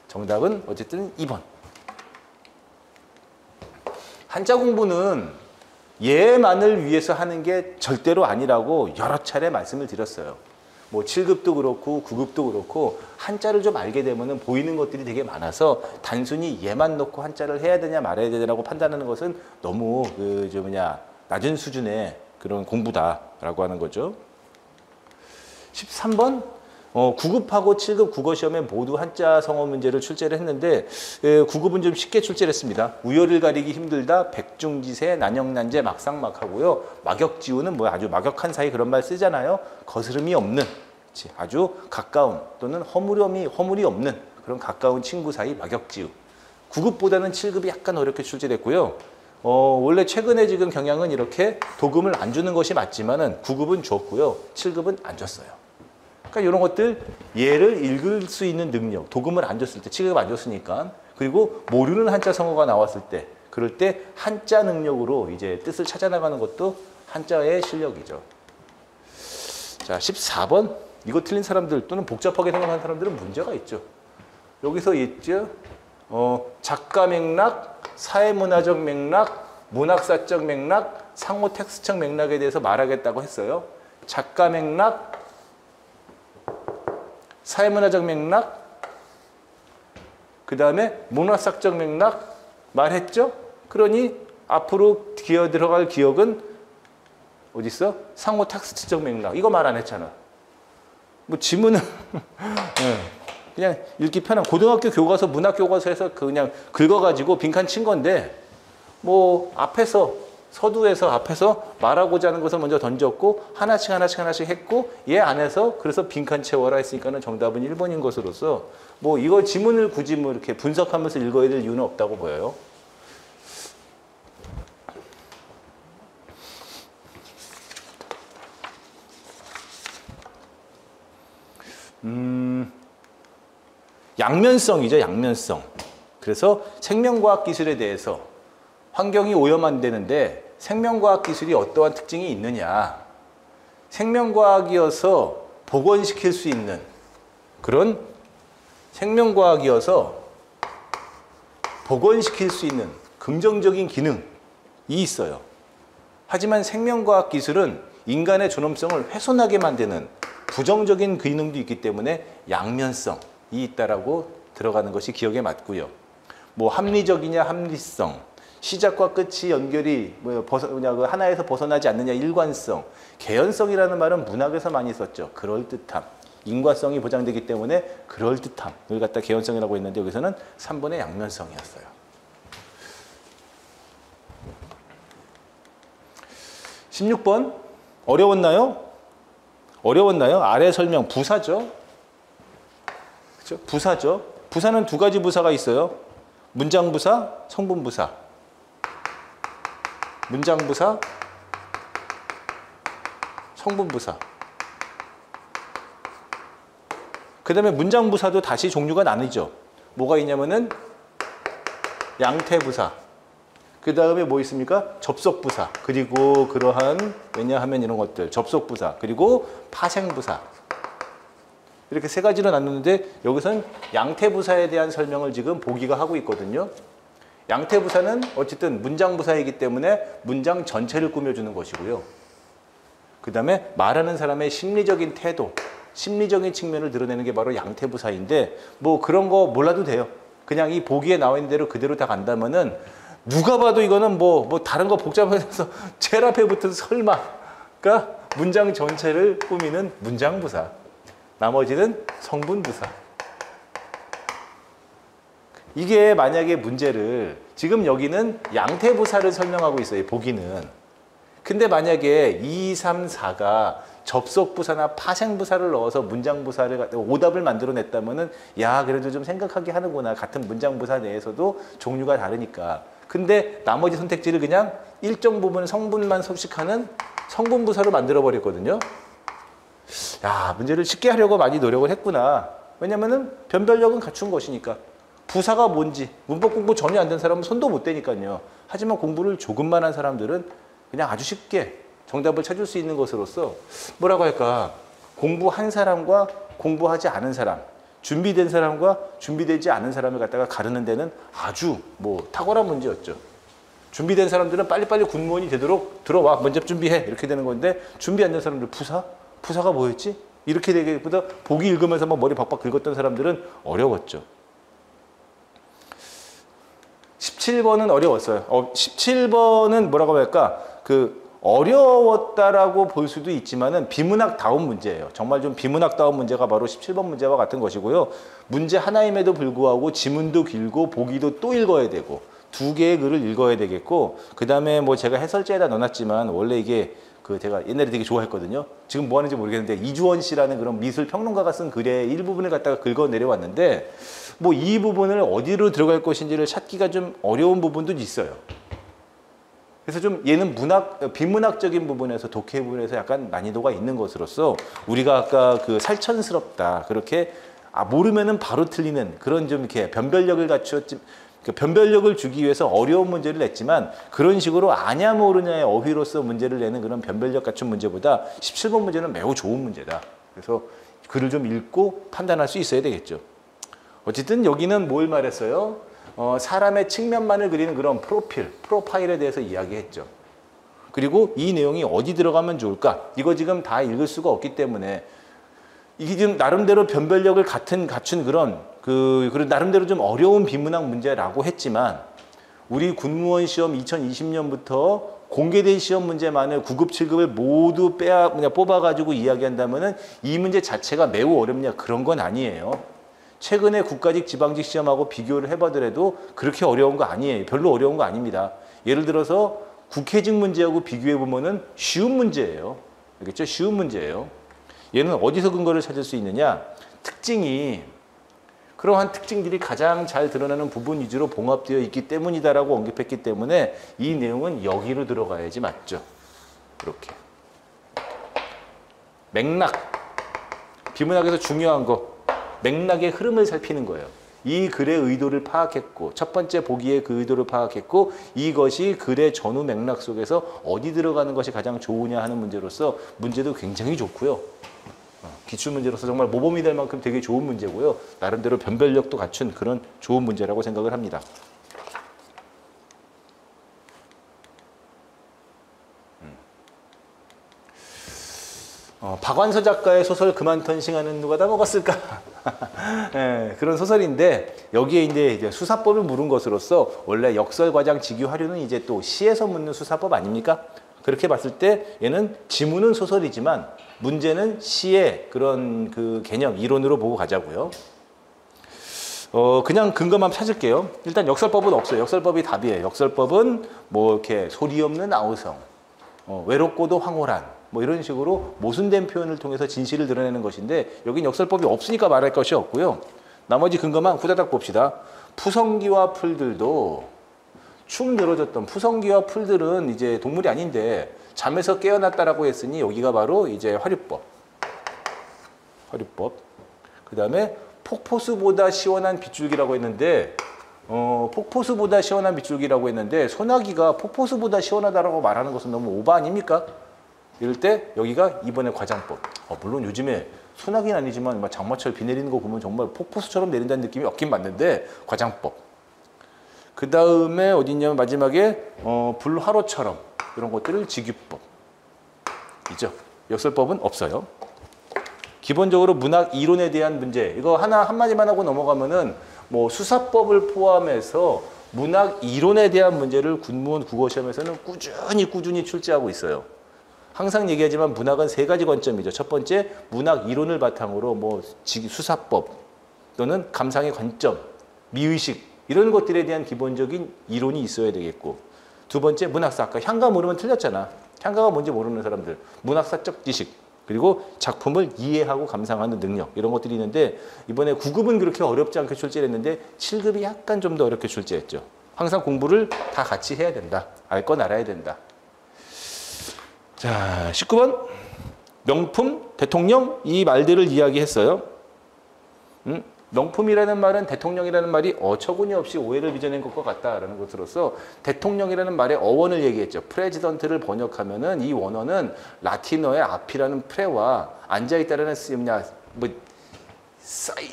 정답은 어쨌든 2번. 한자 공부는 얘만을 위해서 하는 게 절대로 아니라고 여러 차례 말씀을 드렸어요. 뭐 7급도 그렇고 9급도 그렇고 한자를 좀 알게 되면은 보이는 것들이 되게 많아서 단순히 얘만 놓고 한자를 해야 되냐 말아야 되냐라고 판단하는 것은 너무 낮은 수준의 그런 공부다라고 하는 거죠. 13번 9급하고 7급 국어시험에 모두 한자 성어 문제를 출제를 했는데 9급은 좀 쉽게 출제를 했습니다. 우열을 가리기 힘들다, 백중지세, 난영난제, 막상막하고요. 막역지우는 뭐 아주 막역한 사이 그런 말 쓰잖아요. 거스름이 없는, 아주 가까운 또는 허물이 없는 그런 가까운 친구 사이 막역지우. 9급보다는 7급이 약간 어렵게 출제됐고요. 원래 최근에 지금 경향은 이렇게 도금을 안 주는 것이 맞지만은 9급은 줬고요. 7급은 안 줬어요. 그러니까 이런 것들 얘를 읽을 수 있는 능력, 도금을 안 줬을 때, 7급 안 줬으니까 그리고 모르는 한자 성어가 나왔을 때 그럴 때 한자 능력으로 이제 뜻을 찾아나가는 것도 한자의 실력이죠. 자, 14번 이거 틀린 사람들 또는 복잡하게 생각하는 사람들은 문제가 있죠. 여기서 있죠. 작가 맥락, 사회문화적 맥락, 문학사적 맥락, 상호 텍스트적 맥락에 대해서 말하겠다고 했어요. 작가 맥락, 사회문화적 맥락, 그 다음에 문화사적 맥락 말했죠? 그러니 앞으로 들어갈 기억은 어디 있어? 상호 텍스트적 맥락. 이거 말 안 했잖아. 뭐 지문은 그냥 읽기 편한 고등학교 교과서, 문학 교과서에서 그냥 긁어가지고 빈칸 친 건데 뭐 앞에서 서두에서 앞에서 말하고자 하는 것을 먼저 던졌고 하나씩 했고 얘 안에서 그래서 빈칸 채워라 했으니까는 정답은 1번인 것으로서 뭐 이거 지문을 굳이 뭐 이렇게 분석하면서 읽어야 될 이유는 없다고 보여요. 양면성이죠, 양면성. 그래서 생명과학 기술에 대해서 환경이 오염 안 되는데 생명과학 기술이 어떠한 특징이 있느냐. 생명과학이어서 복원시킬 수 있는 그런 생명과학이어서 복원시킬 수 있는 긍정적인 기능이 있어요. 하지만 생명과학 기술은 인간의 존엄성을 훼손하게 만드는 부정적인 기능도 있기 때문에 양면성이 있다라고 들어가는 것이 기억에 맞고요. 뭐 합리적이냐 합리성, 시작과 끝이 연결이 그 하나에서 벗어나지 않느냐 일관성. 개연성이라는 말은 문학에서 많이 썼죠. 그럴듯함. 인과성이 보장되기 때문에 그럴듯함을 갖다 개연성이라고 했는데 여기서는 3번의 양면성이었어요. 16번 어려웠나요? 어려웠나요? 아래 설명 부사죠. 그렇죠? 부사죠. 부사는 두 가지 부사가 있어요. 문장부사, 성분부사. 문장부사, 성분부사. 그 다음에 문장부사도 다시 종류가 나뉘죠. 뭐가 있냐면은 양태부사. 그 다음에 뭐 있습니까? 접속부사. 그리고 그러한 왜냐하면 이런 것들. 접속부사. 그리고 파생부사. 이렇게 세 가지로 나누는데 여기서는 양태부사에 대한 설명을 지금 보기가 하고 있거든요. 양태부사는 어쨌든 문장부사이기 때문에 문장 전체를 꾸며주는 것이고요. 그 다음에 말하는 사람의 심리적인 태도, 심리적인 측면을 드러내는 게 바로 양태부사인데 뭐 그런 거 몰라도 돼요. 그냥 이 보기에 나와 있는 대로 그대로 다 간다면은 누가 봐도 이거는 뭐 다른 거 복잡해서 제일 앞에 붙은 설마가 문장 전체를 꾸미는 문장부사. 나머지는 성분부사. 이게 만약에 문제를 지금 여기는 양태부사를 설명하고 있어요. 보기는. 근데 만약에 2, 3, 4가 접속부사나 파생부사를 넣어서 문장부사를 오답을 만들어냈다면은 야 그래도 좀 생각하게 하는구나. 같은 문장부사 내에서도 종류가 다르니까. 근데 나머지 선택지를 그냥 일정 부분 성분만 섭식하는 성분부사로 만들어버렸거든요. 야 문제를 쉽게 하려고 많이 노력을 했구나. 왜냐면은 변별력은 갖춘 것이니까. 부사가 뭔지 문법 공부 전혀 안 된 사람은 손도 못 대니까요. 하지만 공부를 조금만 한 사람들은 그냥 아주 쉽게 정답을 찾을 수 있는 것으로서 뭐라고 할까? 공부한 사람과 공부하지 않은 사람, 준비된 사람과 준비되지 않은 사람을 갖다가 가르는 데는 아주 뭐 탁월한 문제였죠. 준비된 사람들은 빨리빨리 군무원이 되도록 들어와 먼저 준비해 이렇게 되는 건데 준비 안 된 사람들 부사가 뭐였지? 이렇게 되기보다 보기 읽으면서 막 머리 박박 긁었던 사람들은 어려웠죠. 17번은 어려웠어요. 17번은 뭐라고 할까? 어려웠다라고 볼 수도 있지만은 비문학다운 문제예요. 정말 좀 비문학다운 문제가 바로 17번 문제와 같은 것이고요. 문제 하나임에도 불구하고 지문도 길고 보기도 또 읽어야 되고 두 개의 글을 읽어야 되겠고 그 다음에 뭐 제가 해설지에다 넣어놨지만 원래 이게 제가 옛날에 되게 좋아했거든요. 지금 뭐 하는지 모르겠는데 이주원 씨라는 그런 미술 평론가가 쓴 글의 일부분을 갖다가 긁어 내려왔는데 뭐 이 부분을 어디로 들어갈 것인지를 찾기가 좀 어려운 부분도 있어요. 그래서 좀 얘는 비문학적인 부분에서 독해 부분에서 약간 난이도가 있는 것으로서 우리가 아까 살천스럽다 그렇게 모르면은 바로 틀리는 그런 좀 이렇게 변별력을 갖추었지 변별력을 주기 위해서 어려운 문제를 냈지만 그런 식으로 아냐 모르냐의 어휘로서 문제를 내는 그런 변별력 갖춘 문제보다 17번 문제는 매우 좋은 문제다. 그래서 글을 좀 읽고 판단할 수 있어야 되겠죠. 어쨌든 여기는 뭘 말했어요? 사람의 측면만을 그리는 그런 프로파일에 대해서 이야기했죠. 그리고 이 내용이 어디 들어가면 좋을까? 이거 지금 다 읽을 수가 없기 때문에 이게 지금 나름대로 변별력을 갖춘 그런 나름대로 좀 어려운 비문학 문제라고 했지만 우리 군무원 시험 2020년부터 공개된 시험 문제만을 9급, 7급을 모두 그냥 뽑아가지고 이야기한다면은 이 문제 자체가 매우 어렵냐 그런 건 아니에요. 최근에 국가직, 지방직 시험하고 비교를 해봐더라도 그렇게 어려운 거 아니에요. 별로 어려운 거 아닙니다. 예를 들어서 국회직 문제하고 비교해보면은 쉬운 문제예요. 알겠죠? 쉬운 문제예요. 얘는 어디서 근거를 찾을 수 있느냐? 특징이 그러한 특징들이 가장 잘 드러나는 부분 위주로 봉합되어 있기 때문이다라고 언급했기 때문에 이 내용은 여기로 들어가야지 맞죠? 이렇게. 맥락. 비문학에서 중요한 거. 맥락의 흐름을 살피는 거예요. 이 글의 의도를 파악했고 첫 번째 보기의 그 의도를 파악했고 이것이 글의 전후 맥락 속에서 어디 들어가는 것이 가장 좋으냐 하는 문제로서 문제도 굉장히 좋고요. 기출문제로서 정말 모범이 될 만큼 되게 좋은 문제고요. 나름대로 변별력도 갖춘 그런 좋은 문제라고 생각을 합니다. 박완서 작가의 소설 그만 턴싱하는 누가 다 먹었을까? 예, 그런 소설인데 여기에 이제 수사법을 물은 것으로서 원래 역설과장 직유하류는 이제 또 시에서 묻는 수사법 아닙니까? 그렇게 봤을 때 얘는 지문은 소설이지만 문제는 시의 그런 그 개념 이론으로 보고 가자고요. 그냥 근거만 찾을게요. 일단 역설법은 없어요. 역설법이 답이에요. 역설법은 뭐 이렇게 소리 없는 아우성, 외롭고도 황홀한 뭐 이런 식으로 모순된 표현을 통해서 진실을 드러내는 것인데 여긴 역설법이 없으니까 말할 것이 없고요. 나머지 근거만 후다닥 봅시다. 푸성기와 풀들도 축 늘어졌던 푸성기와 풀들은 이제 동물이 아닌데 잠에서 깨어났다라고 했으니 여기가 바로 이제 화류법. 그 다음에 폭포수보다 시원한 빗줄기라고 했는데 폭포수보다 시원한 빗줄기라고 했는데 소나기가 폭포수보다 시원하다라고 말하는 것은 너무 오바 아닙니까? 이럴 때 여기가 이번에 과장법. 물론 요즘에 소나기는 아니지만 막 장마철 비 내리는 거 보면 정말 폭포수처럼 내린다는 느낌이 없긴 맞는데 과장법. 그 다음에 어딨냐면 마지막에 불화로처럼 이런 것들을 직유법. 이죠. 역설법은 없어요. 기본적으로 문학 이론에 대한 문제. 이거 한마디만 하고 넘어가면은 뭐 수사법을 포함해서 문학 이론에 대한 문제를 군무원 국어시험에서는 꾸준히 출제하고 있어요. 항상 얘기하지만 문학은 세 가지 관점이죠. 첫 번째, 문학 이론을 바탕으로 뭐 수사법 또는 감상의 관점, 미의식 이런 것들에 대한 기본적인 이론이 있어야 되겠고, 두 번째, 문학사. 아까 향가 모르면 틀렸잖아. 향가가 뭔지 모르는 사람들. 문학사적 지식, 그리고 작품을 이해하고 감상하는 능력 이런 것들이 있는데 이번에 9급은 그렇게 어렵지 않게 출제를 했는데 7급이 약간 좀 더 어렵게 출제했죠. 항상 공부를 다 같이 해야 된다. 알 건 알아야 된다. 자, 19번. 명품, 대통령 이 말들을 이야기했어요. 명품이라는 말은 대통령이라는 말이 어처구니 없이 오해를 빚어낸 것과 같다라는 것으로서 대통령이라는 말의 어원을 얘기했죠. 프레지던트를 번역하면은 이 원어는 라틴어의 앞이라는 프레와 앉아있다라는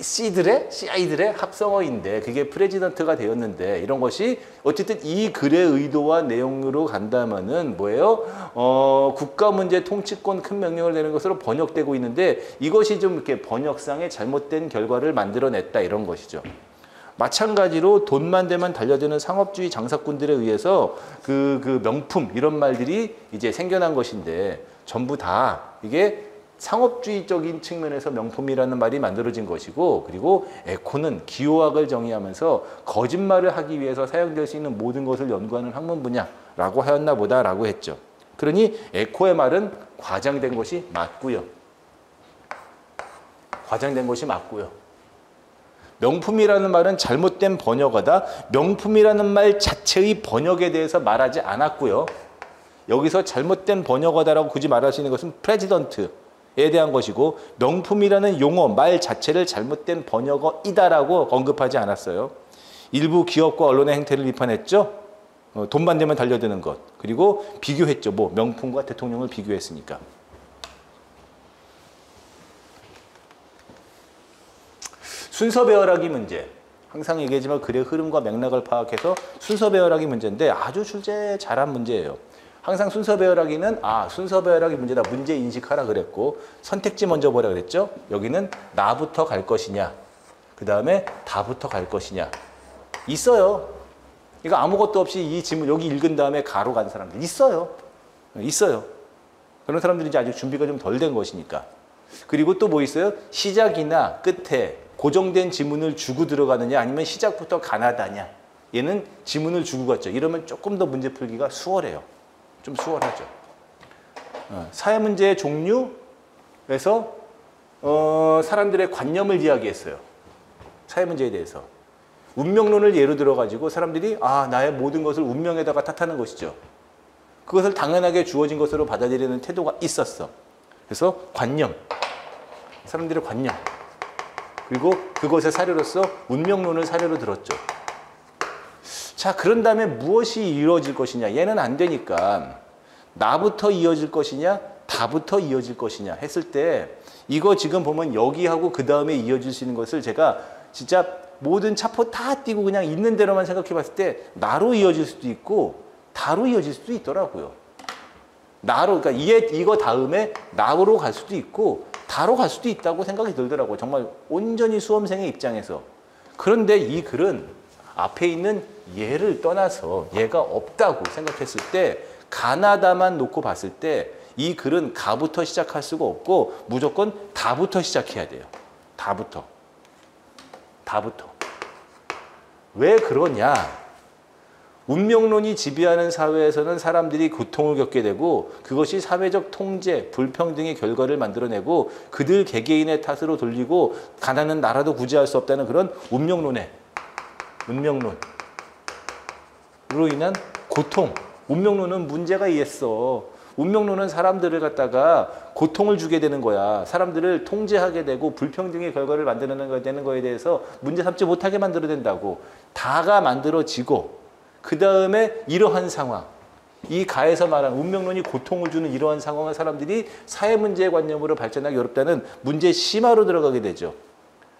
CI들의 합성어인데 그게 프레지던트가 되었는데 이런 것이 어쨌든 이 글의 의도와 내용으로 간다면은 뭐예요? 국가 문제 통치권 큰 명령을 내는 것으로 번역되고 있는데 이것이 좀 이렇게 번역상의 잘못된 결과를 만들어냈다 이런 것이죠. 마찬가지로 돈만 되면 달려드는 상업주의 장사꾼들에 의해서 그 명품 이런 말들이 이제 생겨난 것인데 전부 다 이게 상업주의적인 측면에서 명품이라는 말이 만들어진 것이고, 그리고 에코는 기호학을 정의하면서 거짓말을 하기 위해서 사용될 수 있는 모든 것을 연구하는 학문 분야라고 하였나 보다라고 했죠. 그러니 에코의 말은 과장된 것이 맞고요. 명품이라는 말은 잘못된 번역어다. 명품이라는 말 자체의 번역에 대해서 말하지 않았고요. 여기서 잘못된 번역어다라고 굳이 말할 수 있는 것은 프레지던트에 대한 것이고, 명품이라는 용어, 말 자체를 잘못된 번역어이다라고 언급하지 않았어요. 일부 기업과 언론의 행태를 비판했죠. 돈만 되면 달려드는 것. 그리고 비교했죠. 뭐 명품과 대통령을 비교했으니까. 순서 배열하기 문제. 항상 얘기하지만 글의 흐름과 맥락을 파악해서 순서 배열하기 문제인데 아주 출제 잘한 문제예요. 항상 순서 배열하기는 순서 배열하기 문제다. 문제 인식하라 그랬고 선택지 먼저 보라 그랬죠. 여기는 나부터 갈 것이냐, 그 다음에 다부터 갈 것이냐. 있어요. 이거 아무것도 없이 이 지문 여기 읽은 다음에 가로 간 사람들 있어요. 그런 사람들이 이제 아직 준비가 좀 덜 된 것이니까. 그리고 또 뭐 있어요? 시작이나 끝에 고정된 지문을 주고 들어가느냐 아니면 시작부터 가나다냐. 얘는 지문을 주고 갔죠. 이러면 조금 더 문제 풀기가 수월해요. 좀 수월하죠. 사회문제의 종류에서 사람들의 관념을 이야기했어요. 사회문제에 대해서. 운명론을 예로 들어가지고 사람들이 나의 모든 것을 운명에다가 탓하는 것이죠. 그것을 당연하게 주어진 것으로 받아들이는 태도가 있었어. 그래서 관념, 사람들의 관념, 그리고 그것의 사료로서 운명론을 사료로 들었죠. 자, 그런 다음에 무엇이 이루어질 것이냐. 얘는 안 되니까 나부터 이어질 것이냐 다부터 이어질 것이냐 했을 때 이거 지금 보면 여기하고 그 다음에 이어질 수 있는 것을 제가 진짜 모든 차포 다 띄고 그냥 있는 대로만 생각해 봤을 때 나로 이어질 수도 있고 다로 이어질 수도 있더라고요. 나로, 그러니까 이거 다음에 나로 갈 수도 있고 다로 갈 수도 있다고 생각이 들더라고요. 정말 온전히 수험생의 입장에서. 그런데 이 글은 앞에 있는 얘를 떠나서 얘가 없다고 생각했을 때 가나다만 놓고 봤을 때 이 글은 가부터 시작할 수가 없고 무조건 다부터 시작해야 돼요. 다부터. 왜 그러냐? 운명론이 지배하는 사회에서는 사람들이 고통을 겪게 되고 그것이 사회적 통제, 불평등의 결과를 만들어내고 그들 개개인의 탓으로 돌리고 가난한 나라도 구제할 수 없다는 그런 운명론으로 인한 고통. 운명론은 문제가 있어. 운명론은 사람들을 갖다가 고통을 주게 되는 거야. 사람들을 통제하게 되고 불평등의 결과를 만들어내는 거에 대해서 문제 삼지 못하게 만들어야 된다고. 다가 만들어지고 그 다음에 이러한 상황. 이 가에서 말한 운명론이 고통을 주는 이러한 상황을 사람들이 사회문제의 관념으로 발전하기 어렵다는 문제의 심화로 들어가게 되죠.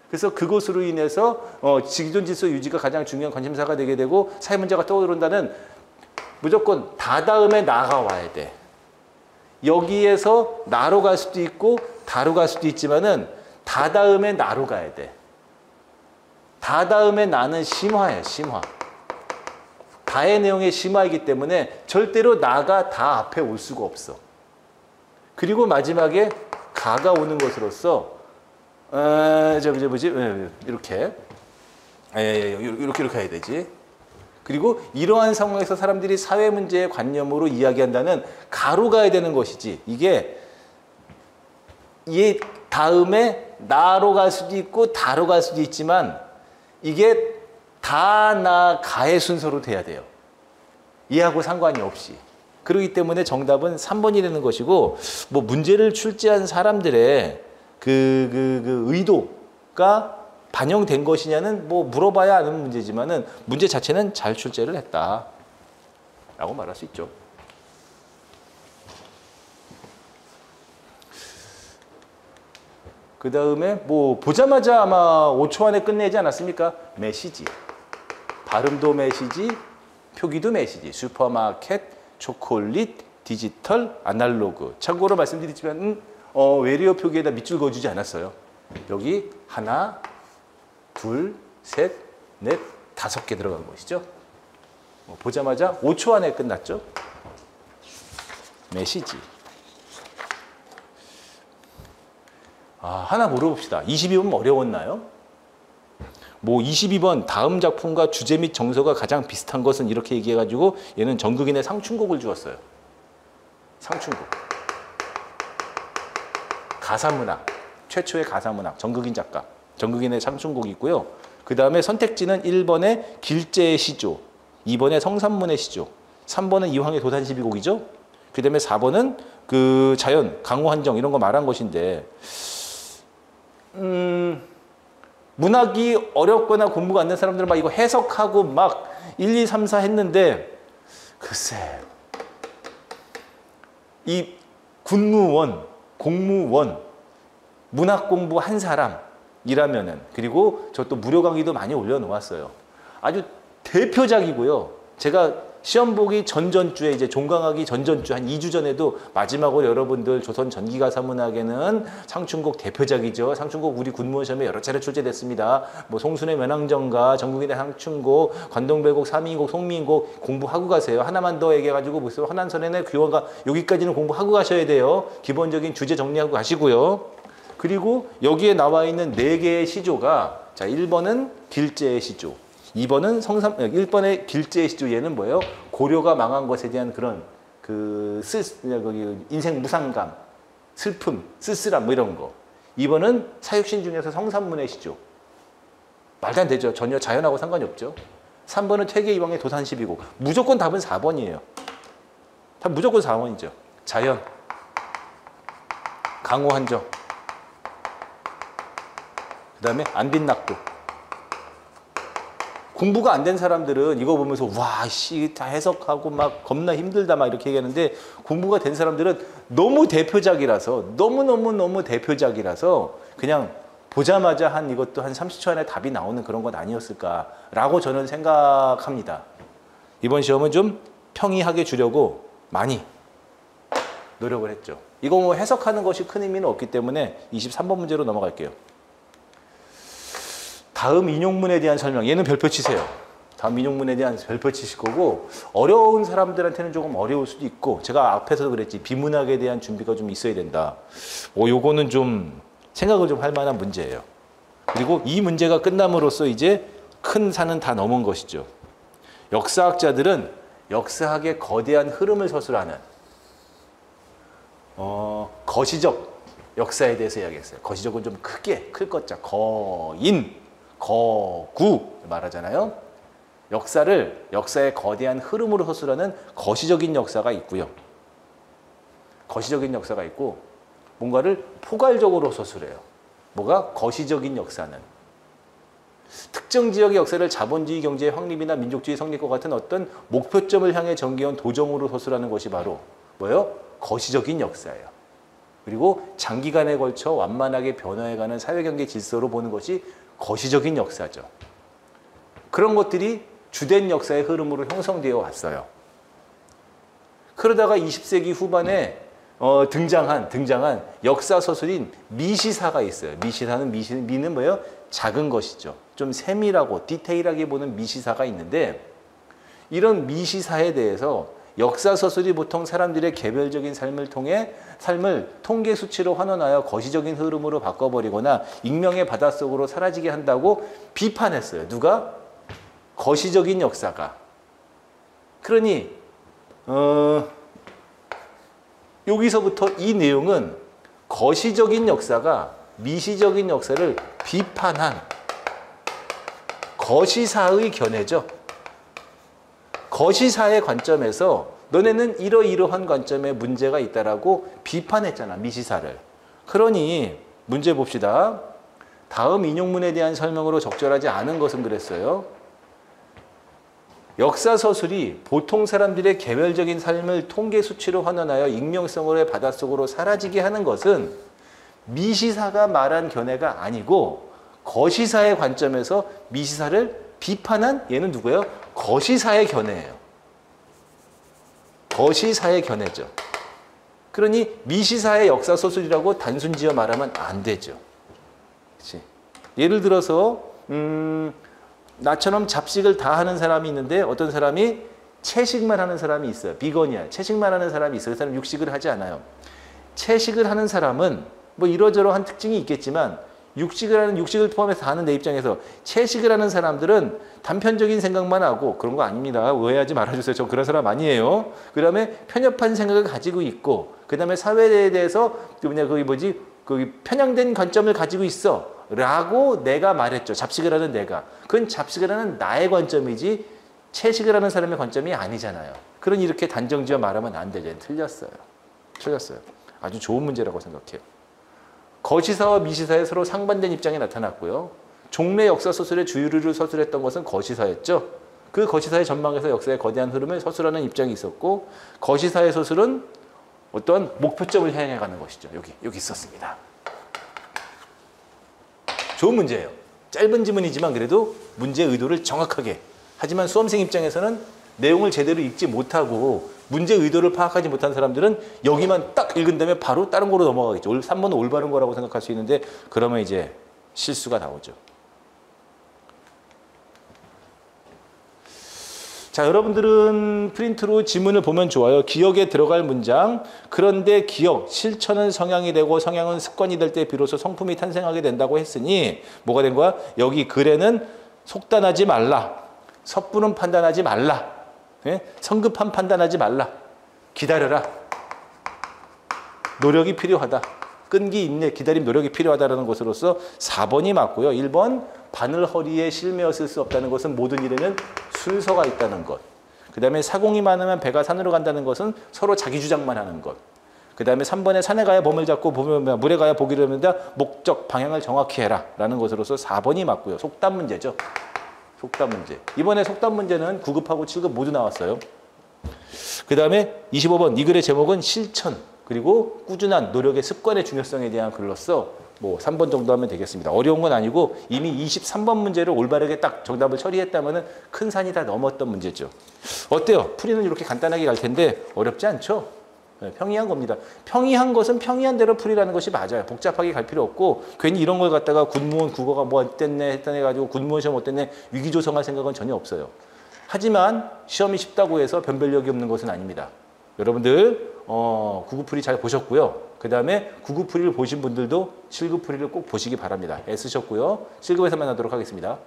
그래서 그것으로 인해서 기존 질서 유지가 가장 중요한 관심사가 되게 되고 사회문제가 떠오른다는 무조건 다 다음에 나가 와야 돼. 여기에서 나로 갈 수도 있고 다로 갈 수도 있지만은 다 다음에 나로 가야 돼. 다 다음에 나는 심화야, 심화. 다의 내용의 심화이기 때문에 절대로 나가 다 앞에 올 수가 없어. 그리고 마지막에 가가 오는 것으로서 이렇게 해야 되지. 그리고 이러한 상황에서 사람들이 사회 문제의 관념으로 이야기한다는 가로 가야 되는 것이지. 이게 얘 다음에 나로 갈 수도 있고 다로 갈 수도 있지만 이게 다, 나, 가의 순서로 돼야 돼요. 얘하고 상관이 없이. 그렇기 때문에 정답은 3번이 되는 것이고 뭐 문제를 출제한 사람들의 그 의도가 반영된 것이냐는 뭐 물어봐야 아는 문제지만은 문제 자체는 잘 출제를 했다 라고 말할 수 있죠. 그 다음에 뭐 보자마자 아마 5초 안에 끝내지 않았습니까? 메시지. 발음도 메시지, 표기도 메시지. 슈퍼마켓, 초콜릿, 디지털, 아날로그. 참고로 말씀드리지만 외래어 표기에다 밑줄 그어주지 않았어요. 여기 하나, 둘, 셋, 넷, 5개 들어간 것이죠. 보자마자 5초 안에 끝났죠. 메시지. 하나 물어봅시다. 22번 어려웠나요? 뭐 22번 다음 작품과 주제 및 정서가 가장 비슷한 것은 이렇게 얘기해가지고 얘는 정극인의 상춘곡을 주었어요. 상춘곡. 가사문학. 최초의 가사문학. 정극인 작가. 정극인의 상춘곡이 있고요. 그 다음에 선택지는 1번의 길제의 시조, 2번의 성산문의 시조, 3번은 이황의 도산시비곡이죠. 그 다음에 4번은 그 자연, 강호한정 이런 거 말한 것인데 문학이 어렵거나 공부가 안 된 사람들은 막 이거 해석하고 막 1, 2, 3, 4 했는데 글쎄 이 군무원, 공무원, 문학 공부한 사람이라면은 그리고 저 또 무료 강의도 많이 올려놓았어요. 아주 대표작이고요. 제가 시험 보기 전전주에 이제 종강하기 전전주 한 2주 전에도 마지막으로 여러분들 조선 전기가사문학에는 상춘곡 대표작이죠. 상춘곡 우리 군무원 시험에 여러 차례 출제됐습니다. 뭐 송순의 면왕정가, 정국인의 상춘곡, 관동별곡, 삼인곡, 송민곡 공부하고 가세요. 하나만 더 얘기해가지고 무슨 환한선언의 귀원가 여기까지는 공부하고 가셔야 돼요. 기본적인 주제 정리하고 가시고요. 그리고 여기에 나와 있는 4개의 시조가 자 1번은 길제의 시조. 2번은 1번의 길제의 시조 얘는 뭐예요? 고려가 망한 것에 대한 그런 인생 무상감, 슬픔, 쓸쓸함 뭐 이런 거. 2번은 사육신 중에서 성산문의 시조. 말도 안 되죠. 전혀 자연하고 상관이 없죠. 3번은 퇴계이황의 도산시비곡. 무조건 답은 4번이에요. 답 무조건 4번이죠. 자연, 강호한정, 그 다음에 안빈낙도. 공부가 안 된 사람들은 이거 보면서 와, 씨, 다 해석하고 막 겁나 힘들다 막 이렇게 얘기하는데 공부가 된 사람들은 너무 대표작이라서 너무 대표작이라서 그냥 보자마자 한 이것도 한 30초 안에 답이 나오는 그런 건 아니었을까라고 저는 생각합니다. 이번 시험은 좀 평이하게 주려고 많이 노력을 했죠. 이거 뭐 해석하는 것이 큰 의미는 없기 때문에 23번 문제로 넘어갈게요. 다음 인용문에 대한 설명. 얘는 별표 치세요. 다음 인용문에 대한 별표 치실 거고, 어려운 사람들한테는 조금 어려울 수도 있고, 제가 앞에서도 그랬지, 비문학에 대한 준비가 좀 있어야 된다. 요거는 좀 생각을 좀 할 만한 문제예요. 그리고 이 문제가 끝남으로써 이제 큰 산은 다 넘은 것이죠. 역사학자들은 역사학의 거대한 흐름을 서술하는 거시적 역사에 대해서 이야기했어요. 거시적은 좀 크게, 클 것자, 거인, 거구 말하잖아요. 역사의 거대한 흐름으로 서술하는 거시적인 역사가 있고요. 거시적인 역사가 있고, 뭔가를 포괄적으로 서술해요. 뭐가? 거시적인 역사는 특정 지역의 역사를 자본주의 경제의 확립이나 민족주의 성립과 같은 어떤 목표점을 향해 전개한 도정으로 서술하는 것이 바로 뭐예요? 거시적인 역사예요. 그리고 장기간에 걸쳐 완만하게 변화해가는 사회경제 질서로 보는 것이 거시적인 역사죠. 그런 것들이 주된 역사의 흐름으로 형성되어 왔어요. 그러다가 20세기 후반에 등장한 역사 서술인 미시사가 있어요. 미는 뭐예요? 작은 것이죠. 좀 세밀하고 디테일하게 보는 미시사가 있는데, 이런 미시사에 대해서 역사 서술이 보통 사람들의 개별적인 삶을 통계 수치로 환원하여 거시적인 흐름으로 바꿔버리거나 익명의 바닷속으로 사라지게 한다고 비판했어요. 누가? 거시적인 역사가. 그러니 여기서부터 이 내용은 거시적인 역사가 미시적인 역사를 비판한 거시사의 견해죠. 거시사의 관점에서 너네는 이러이러한 관점에 문제가 있다라고 비판했잖아, 미시사를. 그러니 문제 봅시다. 다음 인용문에 대한 설명으로 적절하지 않은 것은 그랬어요. 역사 서술이 보통 사람들의 개별적인 삶을 통계 수치로 환원하여 익명성으로의 바닷속으로 사라지게 하는 것은 미시사가 말한 견해가 아니고 거시사의 관점에서 미시사를 비판한, 얘는 누구예요? 거시사의 견해예요. 거시사의 견해죠. 그러니 미시사의 역사 서술이라고 단순 지어 말하면 안 되죠. 그치? 예를 들어서 나처럼 잡식을 다 하는 사람이 있는데, 어떤 사람이 채식만 하는 사람이 있어요. 비건이야. 채식만 하는 사람이 있어요. 그 사람은 육식을 하지 않아요. 채식을 하는 사람은 뭐 이러저러한 특징이 있겠지만, 육식을 포함해서 다 하는 내 입장에서 채식을 하는 사람들은 단편적인 생각만 하고, 그런 거 아닙니다. 오해하지 말아주세요. 저 그런 사람 아니에요. 그 다음에 편협한 생각을 가지고 있고, 그 다음에 사회에 대해서 편향된 관점을 가지고 있어 라고 내가 말했죠. 잡식을 하는 내가. 그건 잡식을 하는 나의 관점이지 채식을 하는 사람의 관점이 아니잖아요. 그러니 이렇게 단정지어 말하면 안 되죠. 틀렸어요. 아주 좋은 문제라고 생각해요. 거시사와 미시사의 서로 상반된 입장이 나타났고요. 종래 역사 서술의 주류를 서술했던 것은 거시사였죠. 그 거시사의 전망에서 역사의 거대한 흐름을 서술하는 입장이 있었고, 거시사의 서술은 어떤 목표점을 향해 가는 것이죠. 여기 있었습니다. 좋은 문제예요. 짧은 지문이지만 그래도 문제의 의도를 정확하게. 하지만 수험생 입장에서는 내용을 제대로 읽지 못하고 문제의 의도를 파악하지 못한 사람들은 여기만 딱 읽은 다음에 바로 다른 거로 넘어가겠죠. 3번은 올바른 거라고 생각할 수 있는데, 그러면 이제 실수가 나오죠. 자, 여러분들은 프린트로 지문을 보면 좋아요. 기억에 들어갈 문장. 그런데 기억, 실천은 성향이 되고 성향은 습관이 될 때 비로소 성품이 탄생하게 된다고 했으니 뭐가 된 거야? 여기 글에는 속단하지 말라. 섣부른 판단하지 말라. 성급한 판단하지 말라. 기다려라. 노력이 필요하다. 끈기, 인내, 기다림, 노력이 필요하다는 것으로서 4번이 맞고요. 1번, 바늘 허리에 실매어 쓸 수 없다는 것은 모든 일에는 순서가 있다는 것. 그 다음에 사공이 많으면 배가 산으로 간다는 것은 서로 자기 주장만 하는 것. 그 다음에 3번에 산에 가야 범을 잡고 물에 가야 보기를 합니다. 목적, 방향을 정확히 해라 라는 것으로서 4번이 맞고요. 속담 문제죠. 속담 문제. 이번에 속담 문제는 9급하고 7급 모두 나왔어요. 그 다음에 25번, 이 글의 제목은 실천, 그리고 꾸준한 노력의 습관의 중요성에 대한 글로서 3번 정도 하면 되겠습니다. 어려운 건 아니고 이미 23번 문제를 올바르게 딱 정답을 처리했다면 큰 산이 다 넘었던 문제죠. 어때요? 풀이는 이렇게 간단하게 갈 텐데 어렵지 않죠? 네, 평이한 겁니다. 평이한 것은 평이한 대로 풀이라는 것이 맞아요. 복잡하게 갈 필요 없고 괜히 이런 걸 갖다가 군무원 국어가 뭐 어땠네 했다네 가지고 군무원 시험 어땠네 위기조성할 생각은 전혀 없어요. 하지만 시험이 쉽다고 해서 변별력이 없는 것은 아닙니다. 여러분들 구급풀이 잘 보셨고요. 그 다음에 구급풀이를 보신 분들도 7급풀이를 꼭 보시기 바랍니다. 애쓰셨고요. 7급에서 만나도록 하겠습니다.